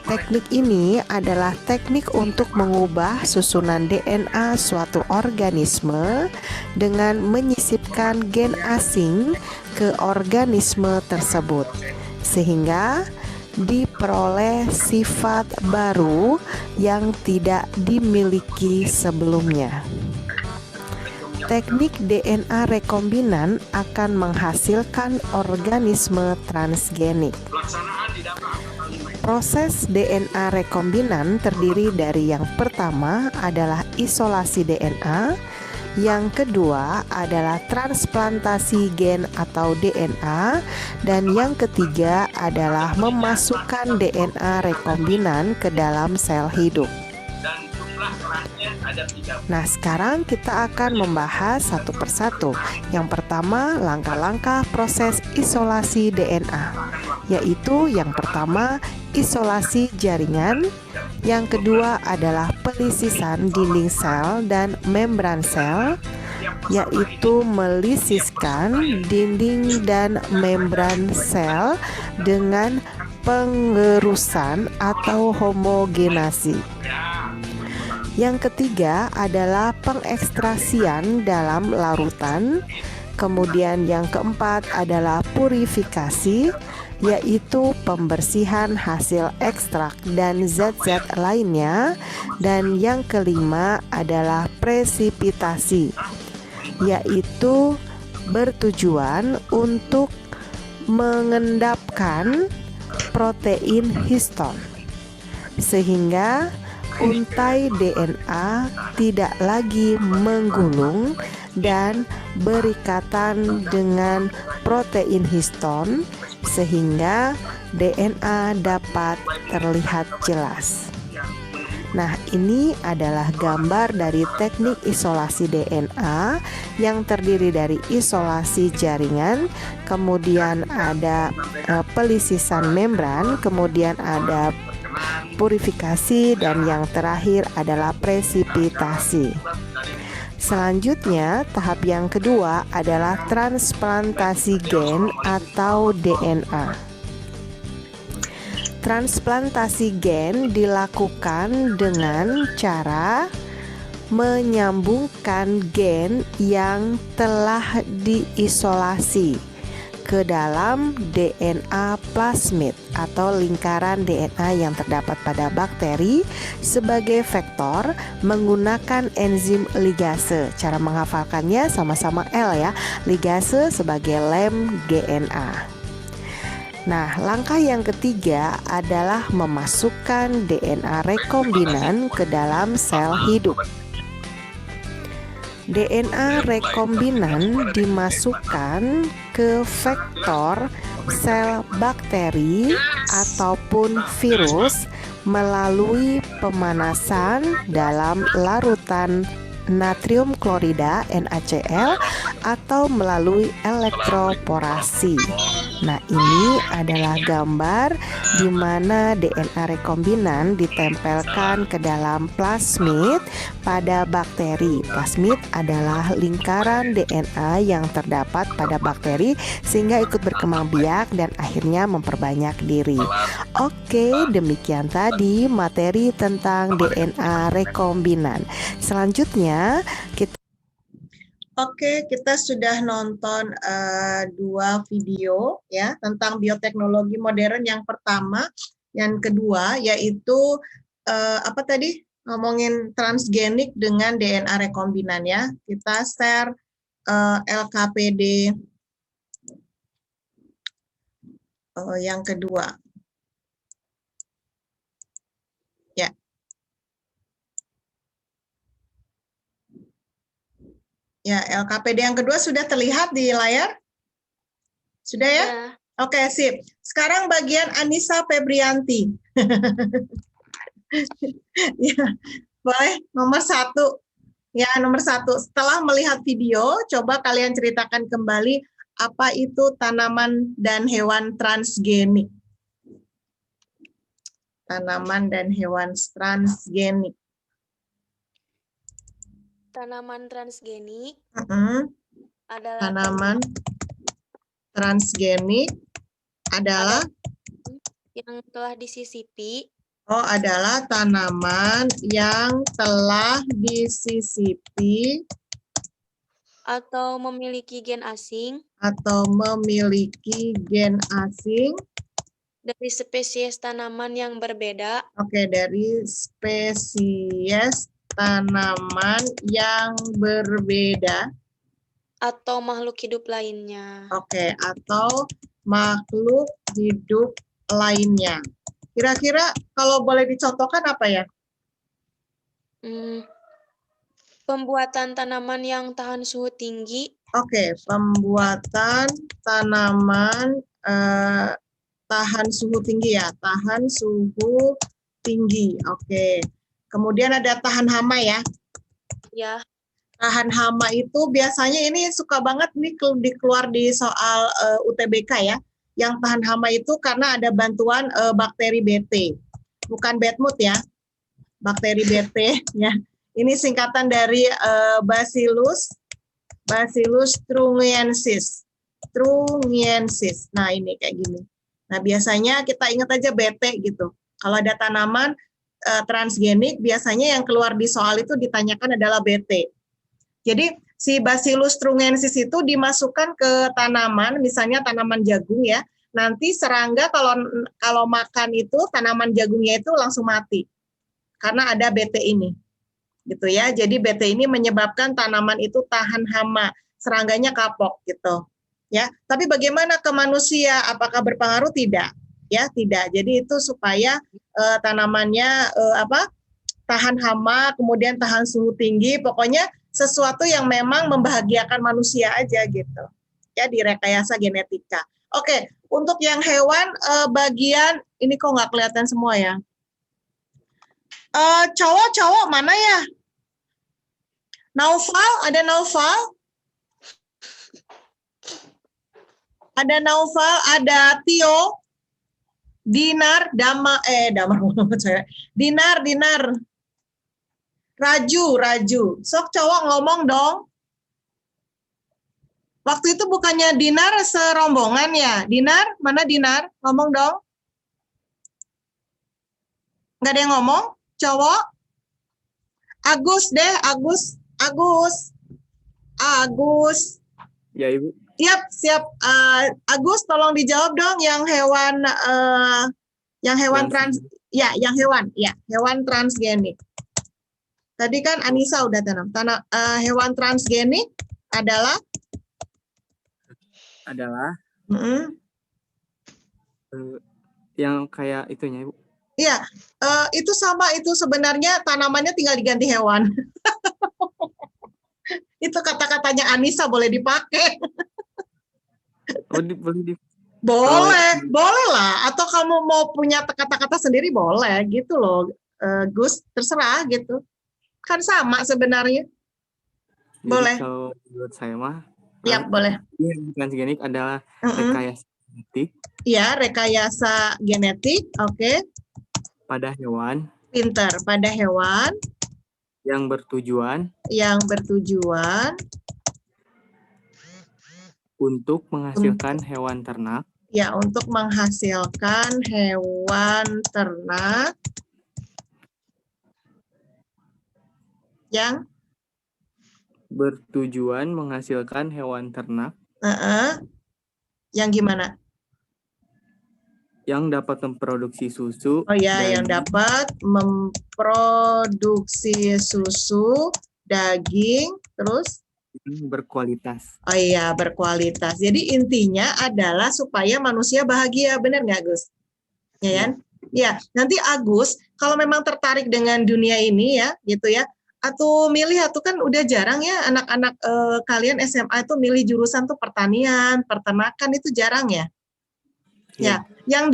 Teknik ini adalah teknik untuk mengubah susunan DNA suatu organisme dengan menyisipkan gen asing ke organisme tersebut, sehingga diperoleh sifat baru yang tidak dimiliki sebelumnya. Teknik DNA rekombinan akan menghasilkan organisme transgenik. Proses DNA rekombinan terdiri dari yang pertama adalah isolasi DNA, yang kedua adalah transplantasi gen atau DNA, dan yang ketiga adalah memasukkan DNA rekombinan ke dalam sel hidup. Nah, sekarang kita akan membahas satu persatu. Yang pertama, langkah-langkah proses isolasi DNA, yaitu yang pertama isolasi jaringan, yang kedua adalah pelisisan dinding sel dan membran sel, yaitu melisiskan dinding dan membran sel dengan pengerusan atau homogenasi. Yang ketiga adalah pengekstrasian dalam larutan. Kemudian yang keempat adalah purifikasi, yaitu pembersihan hasil ekstrak dan zat-zat lainnya. Dan yang kelima adalah presipitasi, yaitu bertujuan untuk mengendapkan protein histon sehingga untai DNA tidak lagi menggulung dan berikatan dengan protein histon sehingga DNA dapat terlihat jelas. Nah, ini adalah gambar dari teknik isolasi DNA yang terdiri dari isolasi jaringan, kemudian ada pelisisan membran, kemudian ada purifikasi, dan yang terakhir adalah presipitasi. Selanjutnya, tahap yang kedua adalah transplantasi gen atau DNA. Transplantasi gen dilakukan dengan cara menyambungkan gen yang telah diisolasi ke dalam DNA plasmid atau lingkaran DNA yang terdapat pada bakteri sebagai vektor menggunakan enzim ligase. Cara menghafalkannya sama-sama L ya, ligase sebagai lem GNA. Nah, langkah yang ketiga adalah memasukkan DNA rekombinan ke dalam sel hidup. DNA rekombinan dimasukkan ke vektor sel bakteri ataupun virus melalui pemanasan dalam larutan natrium klorida NaCl atau melalui elektroporasi. Nah, ini adalah gambar di mana DNA rekombinan ditempelkan ke dalam plasmid pada bakteri. Plasmid adalah lingkaran DNA yang terdapat pada bakteri sehingga ikut berkembang biak dan akhirnya memperbanyak diri. Oke, demikian tadi materi tentang DNA rekombinan. Selanjutnya kita sudah nonton dua video ya tentang bioteknologi modern. Yang pertama, yang kedua yaitu apa tadi, ngomongin transgenik dengan DNA rekombinan ya. Kita share LKPD yang kedua. Ya. Ya, LKPD yang kedua sudah terlihat di layar? Sudah ya? Oke, sip. Sekarang bagian Anissa Febrianti. Ya, boleh nomor 1. Ya, nomor 1. Setelah melihat video, coba kalian ceritakan kembali apa itu tanaman dan hewan transgenik. Tanaman dan hewan transgenik. Tanaman transgenik adalah tanaman transgenik adalah yang telah disisipi. Oh, adalah tanaman yang telah disisipi atau memiliki gen asing atau memiliki gen asing. dari spesies tanaman yang berbeda Oke, dari spesies tanaman yang berbeda. atau makhluk hidup lainnya. Oke, atau makhluk hidup lainnya. Kira-kira kalau boleh dicontohkan apa ya? Pembuatan tanaman yang tahan suhu tinggi. Oke, pembuatan tanaman tahan suhu tinggi ya, tahan suhu tinggi. Oke. Kemudian ada tahan hama ya. Ya. Tahan hama itu biasanya ini suka banget nih dikeluar di soal UTBK ya. Yang tahan hama itu karena ada bantuan bakteri BT. Bukan bad mood ya. Bakteri BT ya. Ini singkatan dari Bacillus thuringiensis. Thuringiensis. Nah, ini kayak gini. Nah, biasanya kita ingat aja BT gitu. Kalau ada tanaman transgenik, biasanya yang keluar di soal itu ditanyakan adalah BT. Jadi, si Bacillus thuringiensis itu dimasukkan ke tanaman, misalnya tanaman jagung ya. Nanti serangga kalau makan itu, tanaman jagungnya itu langsung mati. Karena ada BT ini. Gitu ya. Jadi BT ini menyebabkan tanaman itu tahan hama, serangganya kapok gitu. Ya, tapi bagaimana ke manusia? Apakah berpengaruh? Tidak. Ya, tidak. Jadi itu supaya tanamannya tahan hama, kemudian tahan suhu tinggi, pokoknya sesuatu yang memang membahagiakan manusia aja gitu. Ya, di rekayasa genetika. Oke, untuk yang hewan bagian ini kok nggak kelihatan semua ya. Cowok mana ya? Naufal, ada Naufal? Ada Naufal, ada Tio, Dinar, Dinar, Raju. Sok cowok ngomong dong. Waktu itu bukannya Dinar serombongan ya? Dinar, mana Dinar? Ngomong dong. Nggak ada yang ngomong? Cowok? Agus deh, Agus. Ya, Ibu. Siap. Agus, tolong dijawab dong yang hewan hewan transgenik. Tadi kan Anissa udah hewan transgenik adalah yang kayak itunya, Ibu. Iya, itu sama, itu sebenarnya tanamannya tinggal diganti hewan. Itu kata-katanya Anissa boleh dipakai. Boleh lah. Atau kamu mau punya kata-kata sendiri boleh gitu loh, Gus. Terserah gitu. Kan sama sebenarnya. Jadi boleh. Kalau menurut saya mah, boleh. Transgenik adalah rekayasa genetik. Iya, rekayasa genetik. Oke. Pada hewan. Pinter. Pada hewan. Yang bertujuan untuk menghasilkan hewan ternak. Ya, untuk menghasilkan hewan ternak yang bertujuan menghasilkan hewan ternak. Yang gimana? Yang dapat memproduksi susu. Oh ya, yang dapat memproduksi susu, daging, terus? Berkualitas. Oh iya, berkualitas. Jadi intinya adalah supaya manusia bahagia, benar nggak, Gus? Ya kan? Ya, nanti Agus, kalau memang tertarik dengan dunia ini ya, gitu ya, atau milih, atau kan udah jarang ya anak-anak kalian SMA itu milih jurusan tuh pertanian, peternakan, itu jarang ya. Ya, yang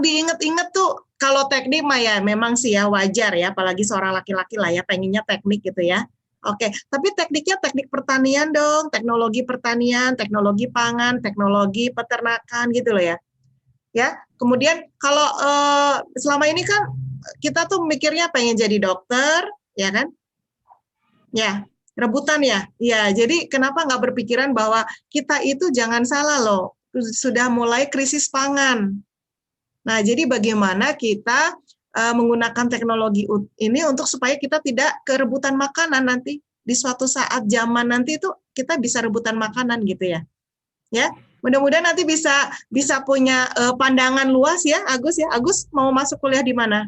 diinget-inget tuh kalau teknik mah ya memang sih ya wajar ya, apalagi seorang laki-laki lah ya pengennya teknik gitu ya. Oke, tapi tekniknya teknik pertanian dong, teknologi pertanian, teknologi pangan, teknologi peternakan gitu loh ya. Ya, kemudian kalau selama ini kan kita tuh mikirnya pengen jadi dokter, ya kan? Ya, rebutan ya. Ya, jadi kenapa nggak berpikiran bahwa kita itu jangan salah loh, sudah mulai krisis pangan. Nah, jadi bagaimana kita menggunakan teknologi ini untuk supaya kita tidak kerebutan makanan nanti di suatu saat zaman nanti itu kita bisa rebutan makanan gitu ya. Ya, mudah-mudahan nanti bisa punya pandangan luas ya, Agus ya. Agus mau masuk kuliah di mana?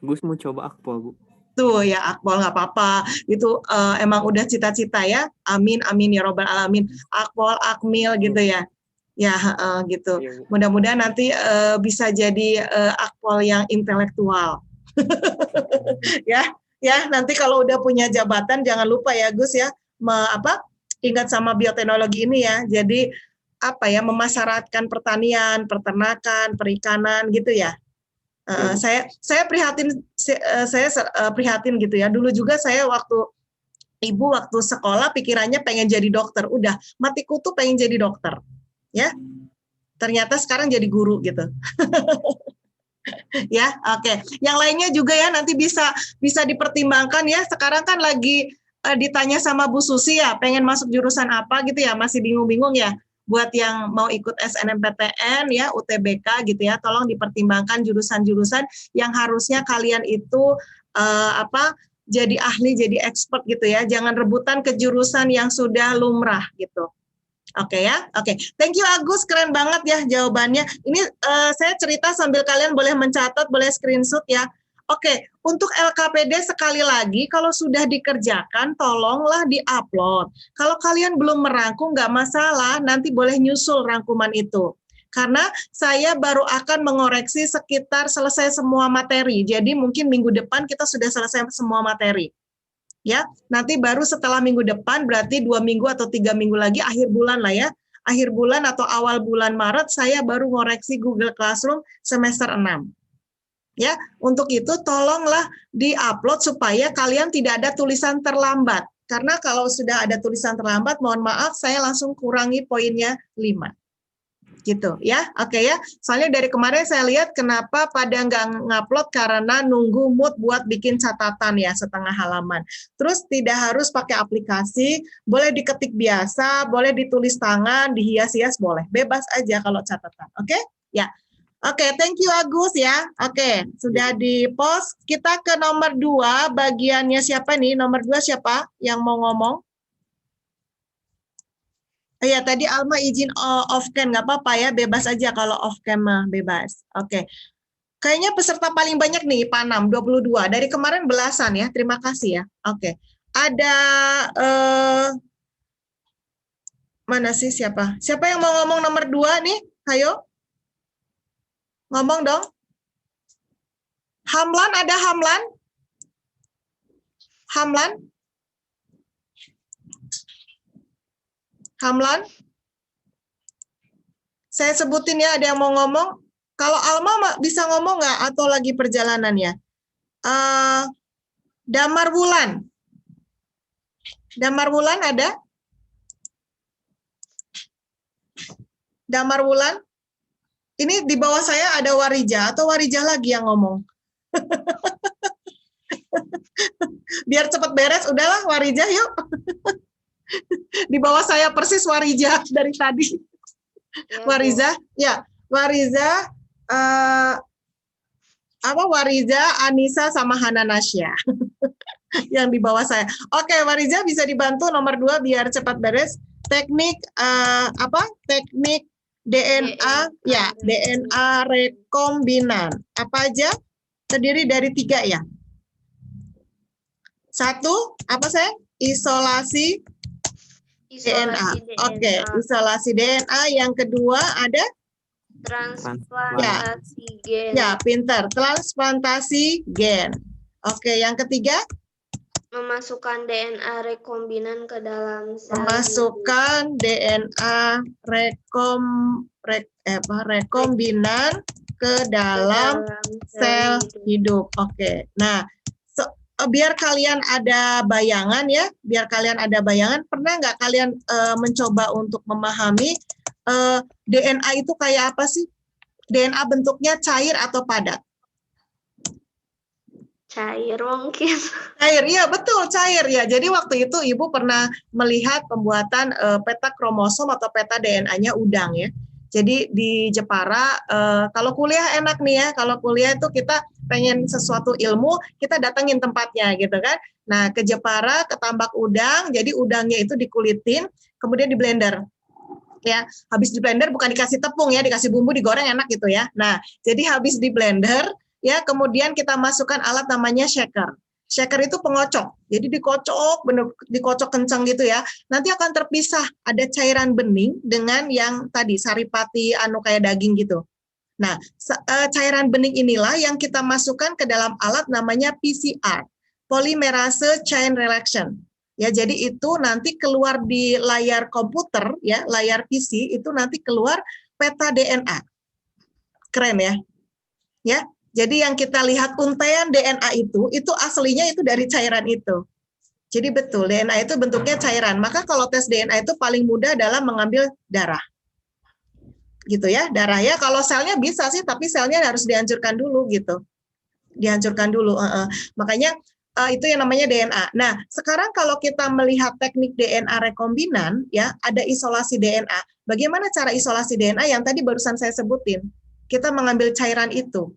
Gus mau coba Akpol, Bu. Tuh ya, Akpol nggak apa-apa. Itu emang udah cita-cita ya. Amin, amin ya robbal alamin. Akpol, Akmil gitu ya. Ya, gitu. Iya, Bu. Mudah-mudahan nanti bisa jadi Akpol yang intelektual. Ya, nanti kalau udah punya jabatan jangan lupa ya Gus ya, ingat sama bioteknologi ini ya. Jadi memasyaratkan pertanian, peternakan, perikanan gitu ya. Saya prihatin gitu ya. Dulu juga saya waktu sekolah pikirannya pengen jadi dokter. Udah mati kutu pengen jadi dokter. Ya. Ternyata sekarang jadi guru gitu. Ya, oke. Yang lainnya juga ya nanti bisa dipertimbangkan ya. Sekarang kan lagi ditanya sama Bu Susi ya, pengen masuk jurusan apa gitu ya, masih bingung-bingung ya. Buat yang mau ikut SNMPTN ya, UTBK gitu ya, tolong dipertimbangkan jurusan-jurusan yang harusnya kalian itu jadi ahli, jadi expert gitu ya. Jangan rebutan ke jurusan yang sudah lumrah gitu. Oke ya, oke. Thank you Agus, keren banget ya jawabannya. Ini saya cerita sambil kalian boleh mencatat, boleh screenshot ya. Oke, untuk LKPD sekali lagi, kalau sudah dikerjakan, tolonglah di-upload. Kalau kalian belum merangkum, nggak masalah, nanti boleh nyusul rangkuman itu. Karena saya baru akan mengoreksi sekitar selesai semua materi. Jadi mungkin minggu depan kita sudah selesai semua materi. Ya, nanti baru setelah minggu depan, berarti 2 minggu atau 3 minggu lagi, akhir bulan lah ya. Akhir bulan atau awal bulan Maret, saya baru ngoreksi Google Classroom semester 6. Ya, untuk itu tolonglah di-upload supaya kalian tidak ada tulisan terlambat. Karena kalau sudah ada tulisan terlambat, mohon maaf, saya langsung kurangi poinnya 5. Gitu ya, oke ya. Soalnya dari kemarin saya lihat kenapa pada nggak ngupload karena nunggu mood buat bikin catatan ya, setengah halaman. Terus tidak harus pakai aplikasi, boleh diketik biasa, boleh ditulis tangan, dihias-hias boleh. Bebas aja kalau catatan, oke? Ya. Oke, thank you Agus ya. Oke, sudah di-post. Kita ke nomor 2, bagiannya siapa nih? Nomor 2 siapa yang mau ngomong? Iya, tadi Alma izin off cam, nggak apa-apa ya, bebas aja kalau off cam mah bebas. Oke. Kayaknya peserta paling banyak nih, Panam, 22. Dari kemarin belasan ya, terima kasih ya. Oke. Ada, mana sih siapa? Siapa yang mau ngomong nomor 2 nih? Ayo. Ngomong dong. Hamlan, ada Hamlan? Hamlan? Hamlan? Saya sebutin ya, ada yang mau ngomong. Kalau Alma bisa ngomong nggak atau lagi perjalanan ya? Damar Wulan. Damar Wulan ada? Damar Wulan? Ini di bawah saya ada Warija atau Warija lagi yang ngomong? Biar cepat beres, udahlah Warija yuk. Di bawah saya persis Warija dari tadi. Ya, Wariza, ya Wariza, Wariza, Anissa sama Hananasya yang di bawah saya. Oke, Wariza bisa dibantu nomor 2 biar cepat beres. Teknik Teknik DNA, ya DNA rekombinan. Apa aja? Terdiri dari 3 ya. 1, apa saya? Isolasi DNA. Oke, isolasi DNA. Yang kedua ada transplantasi gen. Ya, pinter. Transplantasi gen. Oke, yang ketiga memasukkan DNA rekombinan ke dalam sel. Memasukkan DNA rekombinan ke dalam sel hidup. Oke. Nah, biar kalian ada bayangan ya, pernah nggak kalian mencoba untuk memahami DNA itu kayak apa sih? DNA bentuknya cair atau padat? Cair mungkin. Cair, iya betul, cair ya. Jadi waktu itu Ibu pernah melihat pembuatan peta kromosom atau peta DNA-nya udang ya. Jadi di Jepara, kalau kuliah enak nih ya, kalau kuliah itu kita pengen sesuatu ilmu, kita datengin tempatnya gitu kan. Nah ke Jepara, ke Tambak Udang, jadi udangnya itu dikulitin, kemudian di blender. Ya, habis di blender bukan dikasih tepung ya, dikasih bumbu digoreng enak gitu ya. Nah, jadi habis di blender ya, kemudian kita masukkan alat namanya shaker. Shaker itu pengocok, jadi dikocok, bener dikocok kencang gitu ya. Nanti akan terpisah, ada cairan bening dengan yang tadi saripati anu kayak daging gitu. Nah, cairan bening inilah yang kita masukkan ke dalam alat namanya PCR, polymerase chain reaction. Ya, jadi itu nanti keluar di layar komputer ya, layar PC itu nanti keluar peta DNA. Keren ya. Ya. Jadi yang kita lihat untaian DNA itu aslinya itu dari cairan itu. Jadi betul, DNA itu bentuknya cairan. Maka kalau tes DNA itu paling mudah adalah mengambil darah. Gitu ya, darah ya. Kalau selnya bisa sih, tapi selnya harus dihancurkan dulu gitu. Dihancurkan dulu. Makanya itu yang namanya DNA. Nah, sekarang kalau kita melihat teknik DNA rekombinan, ya ada isolasi DNA. Bagaimana cara isolasi DNA yang tadi barusan saya sebutin? Kita mengambil cairan itu.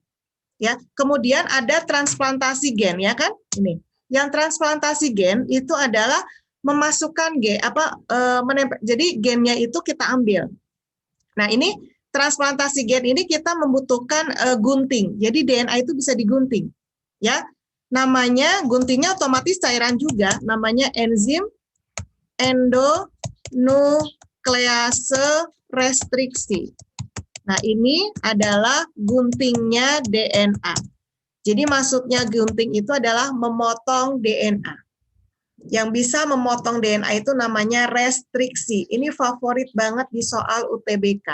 Ya, kemudian ada transplantasi gen ya kan? Ini. Yang transplantasi gen itu adalah memasukkan menempel. Jadi gennya itu kita ambil. Nah, ini transplantasi gen ini kita membutuhkan gunting. Jadi DNA itu bisa digunting. Ya. Namanya guntingnya otomatis cairan juga, namanya enzim endonuklease restriksi. Nah, ini adalah guntingnya DNA. Jadi maksudnya gunting itu adalah memotong DNA. Yang bisa memotong DNA itu namanya restriksi. Ini favorit banget di soal UTBK.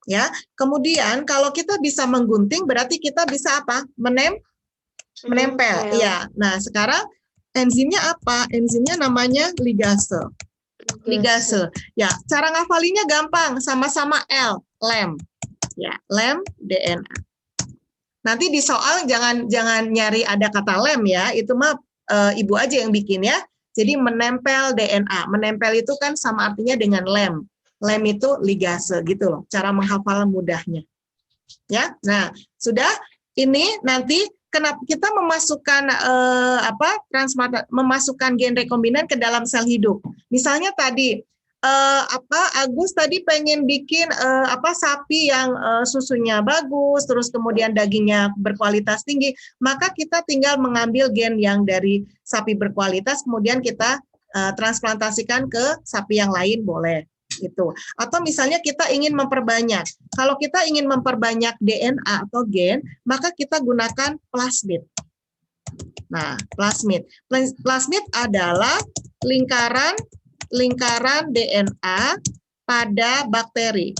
Ya, kemudian kalau kita bisa menggunting berarti kita bisa apa? Menempel. Ya. Nah, sekarang enzimnya apa? Enzimnya namanya ligase. Ligase. Ya, cara ngafalinya gampang, sama-sama L, lem. Ya, lem DNA. Nanti di soal jangan nyari ada kata lem ya, itu mah ibu aja yang bikin ya. Jadi menempel DNA. Menempel itu kan sama artinya dengan lem. Lem itu ligase gitu loh, cara menghafal mudahnya. Ya. Nah, sudah ini nanti kenapa kita memasukkan memasukkan gen rekombinan ke dalam sel hidup. Misalnya tadi Agus tadi pengen bikin sapi yang susunya bagus, terus kemudian dagingnya berkualitas tinggi, maka kita tinggal mengambil gen yang dari sapi berkualitas, kemudian kita transplantasikan ke sapi yang lain boleh. Gitu. Atau misalnya kita ingin memperbanyak. Kalau kita ingin memperbanyak DNA atau gen, maka kita gunakan plasmid. Nah, plasmid. Plasmid adalah lingkaran DNA pada bakteri.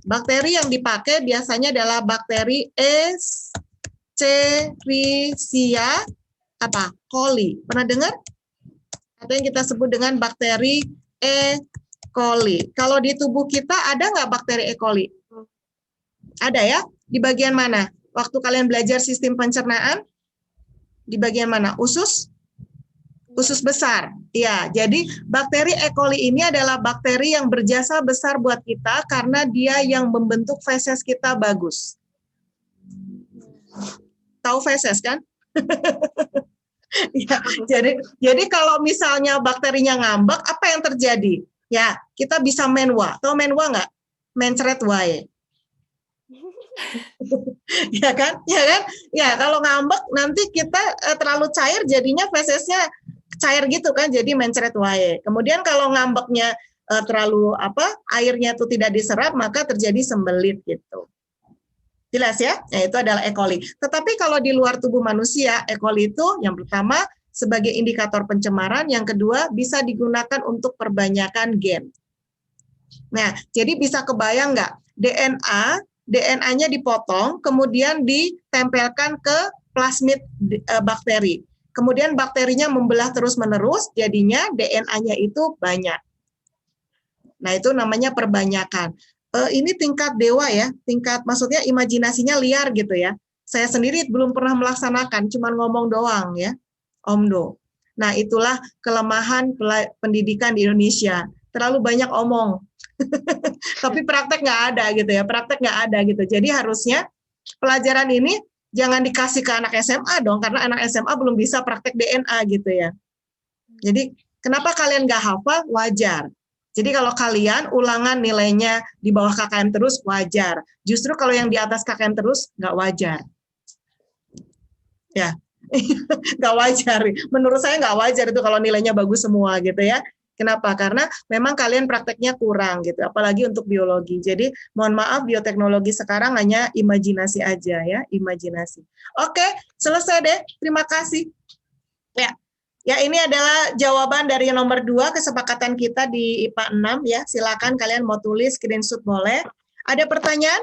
Bakteri yang dipakai biasanya adalah bakteri Escherichia coli. Pernah dengar? Atau yang kita sebut dengan bakteri E. coli. Kalau di tubuh kita ada nggak bakteri E. coli? Ada ya? Di bagian mana? Waktu kalian belajar sistem pencernaan? Di bagian mana? Usus? Usus besar. Ya, jadi bakteri E. coli ini adalah bakteri yang berjasa besar buat kita karena dia yang membentuk feses kita bagus. Tahu feses kan? Ya, jadi kalau misalnya bakterinya ngambek, apa yang terjadi? Ya, kita bisa menwa. Tahu menwa nggak? Mencret wae. Ya kan? Ya, kalau ngambek nanti kita terlalu cair, jadinya fesesnya cair gitu kan, jadi mencret wae. Kemudian kalau ngambeknya terlalu airnya itu tidak diserap, maka terjadi sembelit gitu. Jelas ya? Nah, itu adalah E. coli. Tetapi kalau di luar tubuh manusia, E. coli itu yang pertama sebagai indikator pencemaran, yang kedua bisa digunakan untuk perbanyakan gen. Nah, jadi bisa kebayang nggak? DNA-nya dipotong, kemudian ditempelkan ke plasmid bakteri. Kemudian bakterinya membelah terus-menerus, jadinya DNA-nya itu banyak. Nah, itu namanya perbanyakan. Ini tingkat dewa ya, maksudnya imajinasinya liar gitu ya. Saya sendiri belum pernah melaksanakan, cuma ngomong doang ya, omdo. Nah, itulah kelemahan pendidikan di Indonesia, terlalu banyak omong. Tapi praktek nggak ada gitu ya, praktek nggak ada gitu. Jadi harusnya pelajaran ini jangan dikasih ke anak SMA dong, karena anak SMA belum bisa praktek DNA gitu ya. Jadi kenapa kalian nggak hafal? Wajar. Jadi kalau kalian ulangan nilainya di bawah KKM terus, wajar. Justru kalau yang di atas KKM terus, nggak wajar. Ya, nggak wajar. Menurut saya nggak wajar itu kalau nilainya bagus semua gitu ya. Kenapa? Karena memang kalian prakteknya kurang gitu, apalagi untuk biologi. Jadi mohon maaf, bioteknologi sekarang hanya imajinasi aja ya, imajinasi. Oke, selesai deh. Terima kasih. Ya, ini adalah jawaban dari nomor 2 kesepakatan kita di IPA 6 ya. Silakan kalian mau tulis, screenshot boleh. Ada pertanyaan?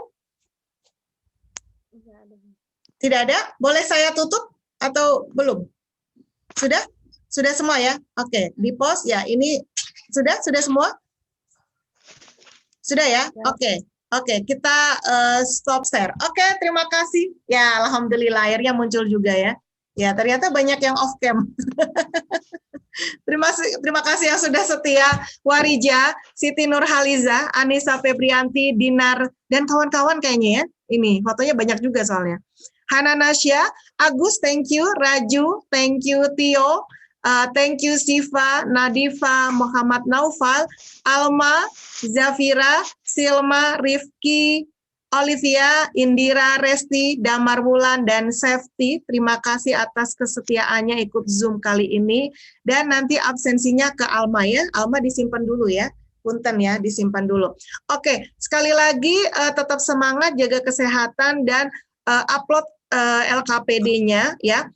Tidak ada? Boleh saya tutup atau belum? Sudah? Sudah semua ya? Oke, di post ya. Ini sudah semua? Sudah ya? Oke, kita stop share. Oke, terima kasih. Ya, alhamdulillah akhirnya muncul juga ya. Ya, ternyata banyak yang off cam. Terima kasih yang sudah setia. Warija, Siti Nurhaliza, Anissa Febrianti, Dinar, dan kawan-kawan kayaknya ya. Ini fotonya banyak juga soalnya. Hana Nasya, Agus, thank you. Raju, thank you. Tio, thank you. Siva, Nadifa, Muhammad Naufal, Alma, Zafira, Silma, Rifki, Olivia, Indira, Resti, Damar Wulan, dan Safety. Terima kasih atas kesetiaannya ikut Zoom kali ini. Dan nanti absensinya ke Alma ya. Alma disimpan dulu ya. Punten ya, disimpan dulu. Oke, sekali lagi tetap semangat, jaga kesehatan, dan upload LKPD-nya ya.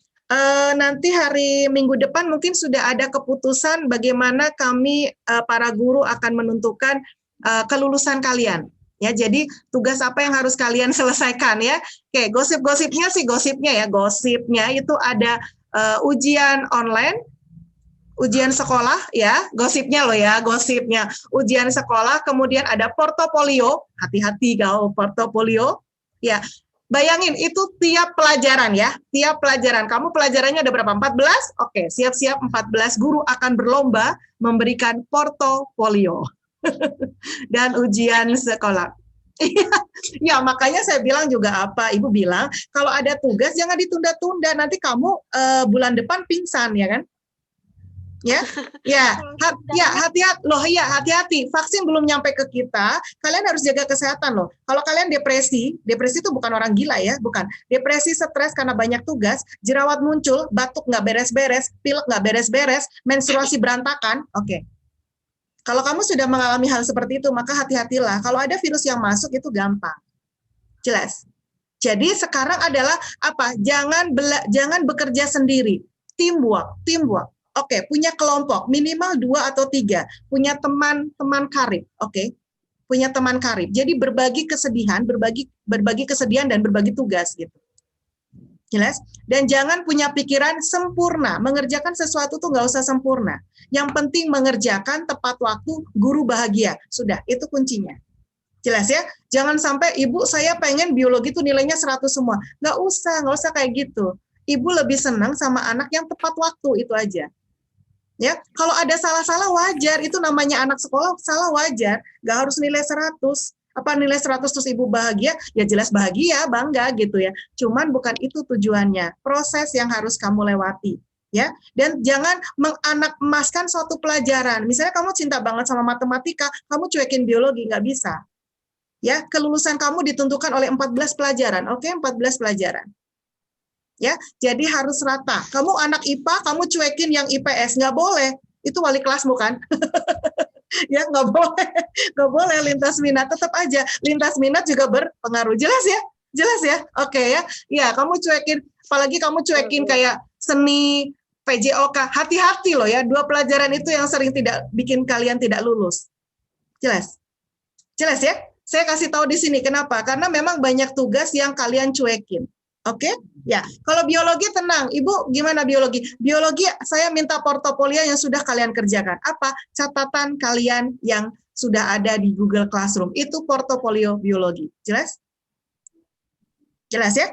Nanti hari Minggu depan mungkin sudah ada keputusan bagaimana kami para guru akan menentukan kelulusan kalian. Ya, jadi tugas apa yang harus kalian selesaikan ya. Oke, gosipnya itu ada ujian online, ujian sekolah ya, gosipnya ujian sekolah, kemudian ada portofolio, hati-hati kau portofolio ya. Bayangin itu tiap pelajaran ya, tiap pelajaran. Kamu pelajarannya ada berapa? 14? Oke, siap-siap 14 guru akan berlomba memberikan portofolio. Dan ujian sekolah. Ya, makanya saya bilang juga Ibu bilang, kalau ada tugas jangan ditunda-tunda, nanti kamu bulan depan pingsan ya kan? Hati-hati. Vaksin belum nyampe ke kita, kalian harus jaga kesehatan loh. Kalau kalian depresi itu bukan orang gila ya, bukan. Depresi, stres karena banyak tugas, jerawat muncul, batuk nggak beres-beres, pilek nggak beres-beres, menstruasi berantakan, oke. Kalau kamu sudah mengalami hal seperti itu, maka hati-hatilah. Kalau ada virus yang masuk itu gampang. Jelas. Jadi sekarang adalah apa? Jangan bekerja sendiri. Teamwork. Oke, punya kelompok minimal 2 atau 3. Punya teman karib. Oke. Punya teman karib. Jadi berbagi kesedihan, berbagi kesedihan dan berbagi tugas gitu. Jelas? Dan jangan punya pikiran sempurna. Mengerjakan sesuatu tuh nggak usah sempurna. Yang penting mengerjakan tepat waktu, guru bahagia. Sudah, itu kuncinya. Jelas ya? Jangan sampai, Ibu saya pengen biologi tuh nilainya 100 semua. Nggak usah kayak gitu. Ibu lebih senang sama anak yang tepat waktu, itu aja. Ya, kalau ada salah-salah wajar, itu namanya anak sekolah, salah wajar. Nggak harus nilai 100. Apa nilai 100 terus Ibu bahagia? Ya jelas bahagia, bangga gitu ya. Cuman bukan itu tujuannya. Proses yang harus kamu lewati. Ya, dan jangan menganak emaskan suatu pelajaran. Misalnya kamu cinta banget sama matematika, kamu cuekin biologi, nggak bisa. Ya, kelulusan kamu ditentukan oleh 14 pelajaran. Oke, 14 pelajaran. Ya, jadi harus rata. Kamu anak IPA, kamu cuekin yang IPS, nggak boleh. Itu wali kelas bukan? Ya, nggak boleh lintas minat, tetap aja. Lintas minat juga berpengaruh. Jelas ya? Oke ya. Ya, kamu cuekin, apalagi kamu cuekin kayak seni, PJOK, hati-hati loh ya, 2 pelajaran itu yang sering tidak bikin kalian tidak lulus. Jelas ya? Saya kasih tahu di sini kenapa? Karena memang banyak tugas yang kalian cuekin. Oke? Ya, kalau biologi tenang. Ibu gimana biologi? Biologi saya minta portofolio yang sudah kalian kerjakan. Apa? Catatan kalian yang sudah ada di Google Classroom. Itu portofolio biologi. Jelas? Jelas ya?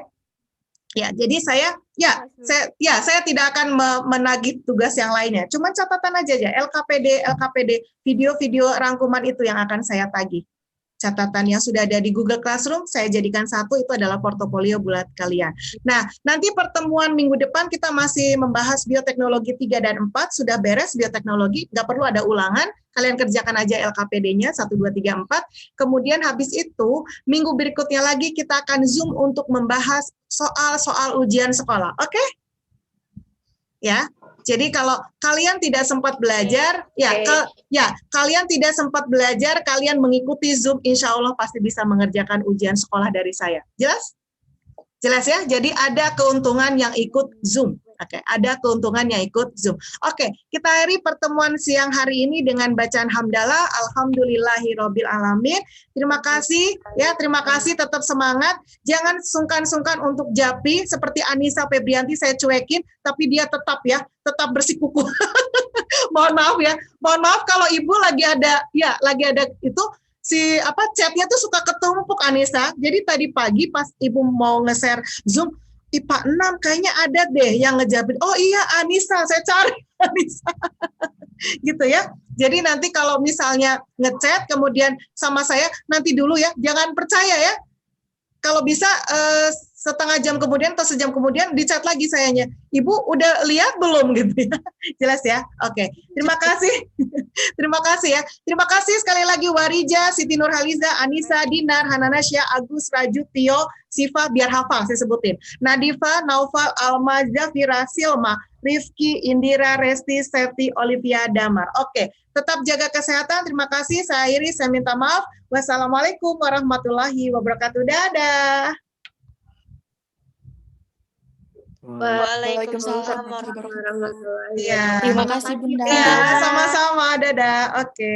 Ya, jadi saya tidak akan menagih tugas yang lainnya. Cuman catatan aja LKPD, video-video rangkuman itu yang akan saya tagih. Catatan yang sudah ada di Google Classroom, saya jadikan satu, itu adalah portofolio buat kalian. Nah, nanti pertemuan minggu depan kita masih membahas bioteknologi 3 dan 4, sudah beres bioteknologi, nggak perlu ada ulangan, kalian kerjakan aja LKPD-nya, 1, 2, 3, 4. Kemudian habis itu, minggu berikutnya lagi kita akan Zoom untuk membahas soal-soal ujian sekolah, oke? Ya, jadi kalau kalian tidak sempat belajar, kalian tidak sempat belajar, kalian mengikuti Zoom, insya Allah pasti bisa mengerjakan ujian sekolah dari saya. Jelas? Jelas ya? Jadi ada keuntungan yang ikut Zoom. Oke, ada keuntungan yang ikut Zoom. Oke, kita akhiri pertemuan siang hari ini dengan bacaan hamdalah. Alhamdulillahirabbil alamin. Terima kasih ya, terima kasih, tetap semangat. Jangan sungkan-sungkan untuk Japi seperti Anissa Febrianti, saya cuekin, tapi dia tetap tetap bersikukuh. Mohon maaf ya. Mohon maaf kalau Ibu lagi ada itu chatnya tuh suka ketumpuk Anissa. Jadi tadi pagi pas Ibu mau nge-share Zoom, IPA 6 kayaknya ada deh yang ngejawabin. Oh iya Anissa, saya cari Anissa. Gitu ya. Jadi nanti kalau misalnya ngechat kemudian sama saya, nanti dulu ya, jangan percaya ya. Kalau bisa setengah jam kemudian atau sejam kemudian di-chat lagi sayanya. Ibu udah lihat belum gitu ya. Jelas ya? Oke. Terima kasih. Terima kasih ya. Terima kasih sekali lagi Warija, Siti Nurhaliza, Anissa, Dinar, Hananasya, Agus, Raju, Tio, Siva, biar hafal saya sebutin. Nadifa, Naufal, Alma, Zafira, Silma, Rifki, Indira, Resti, Septi, Olivia, Damar. Oke. Tetap jaga kesehatan. Terima kasih. Saya akhiri, saya minta maaf. Wassalamualaikum warahmatullahi wabarakatuh. Dadah. Waalaikumsalam warahmatullahi wabarakatuh. Ya. Terima kasih Bunda. Ya, sama-sama. Dadah. Oke.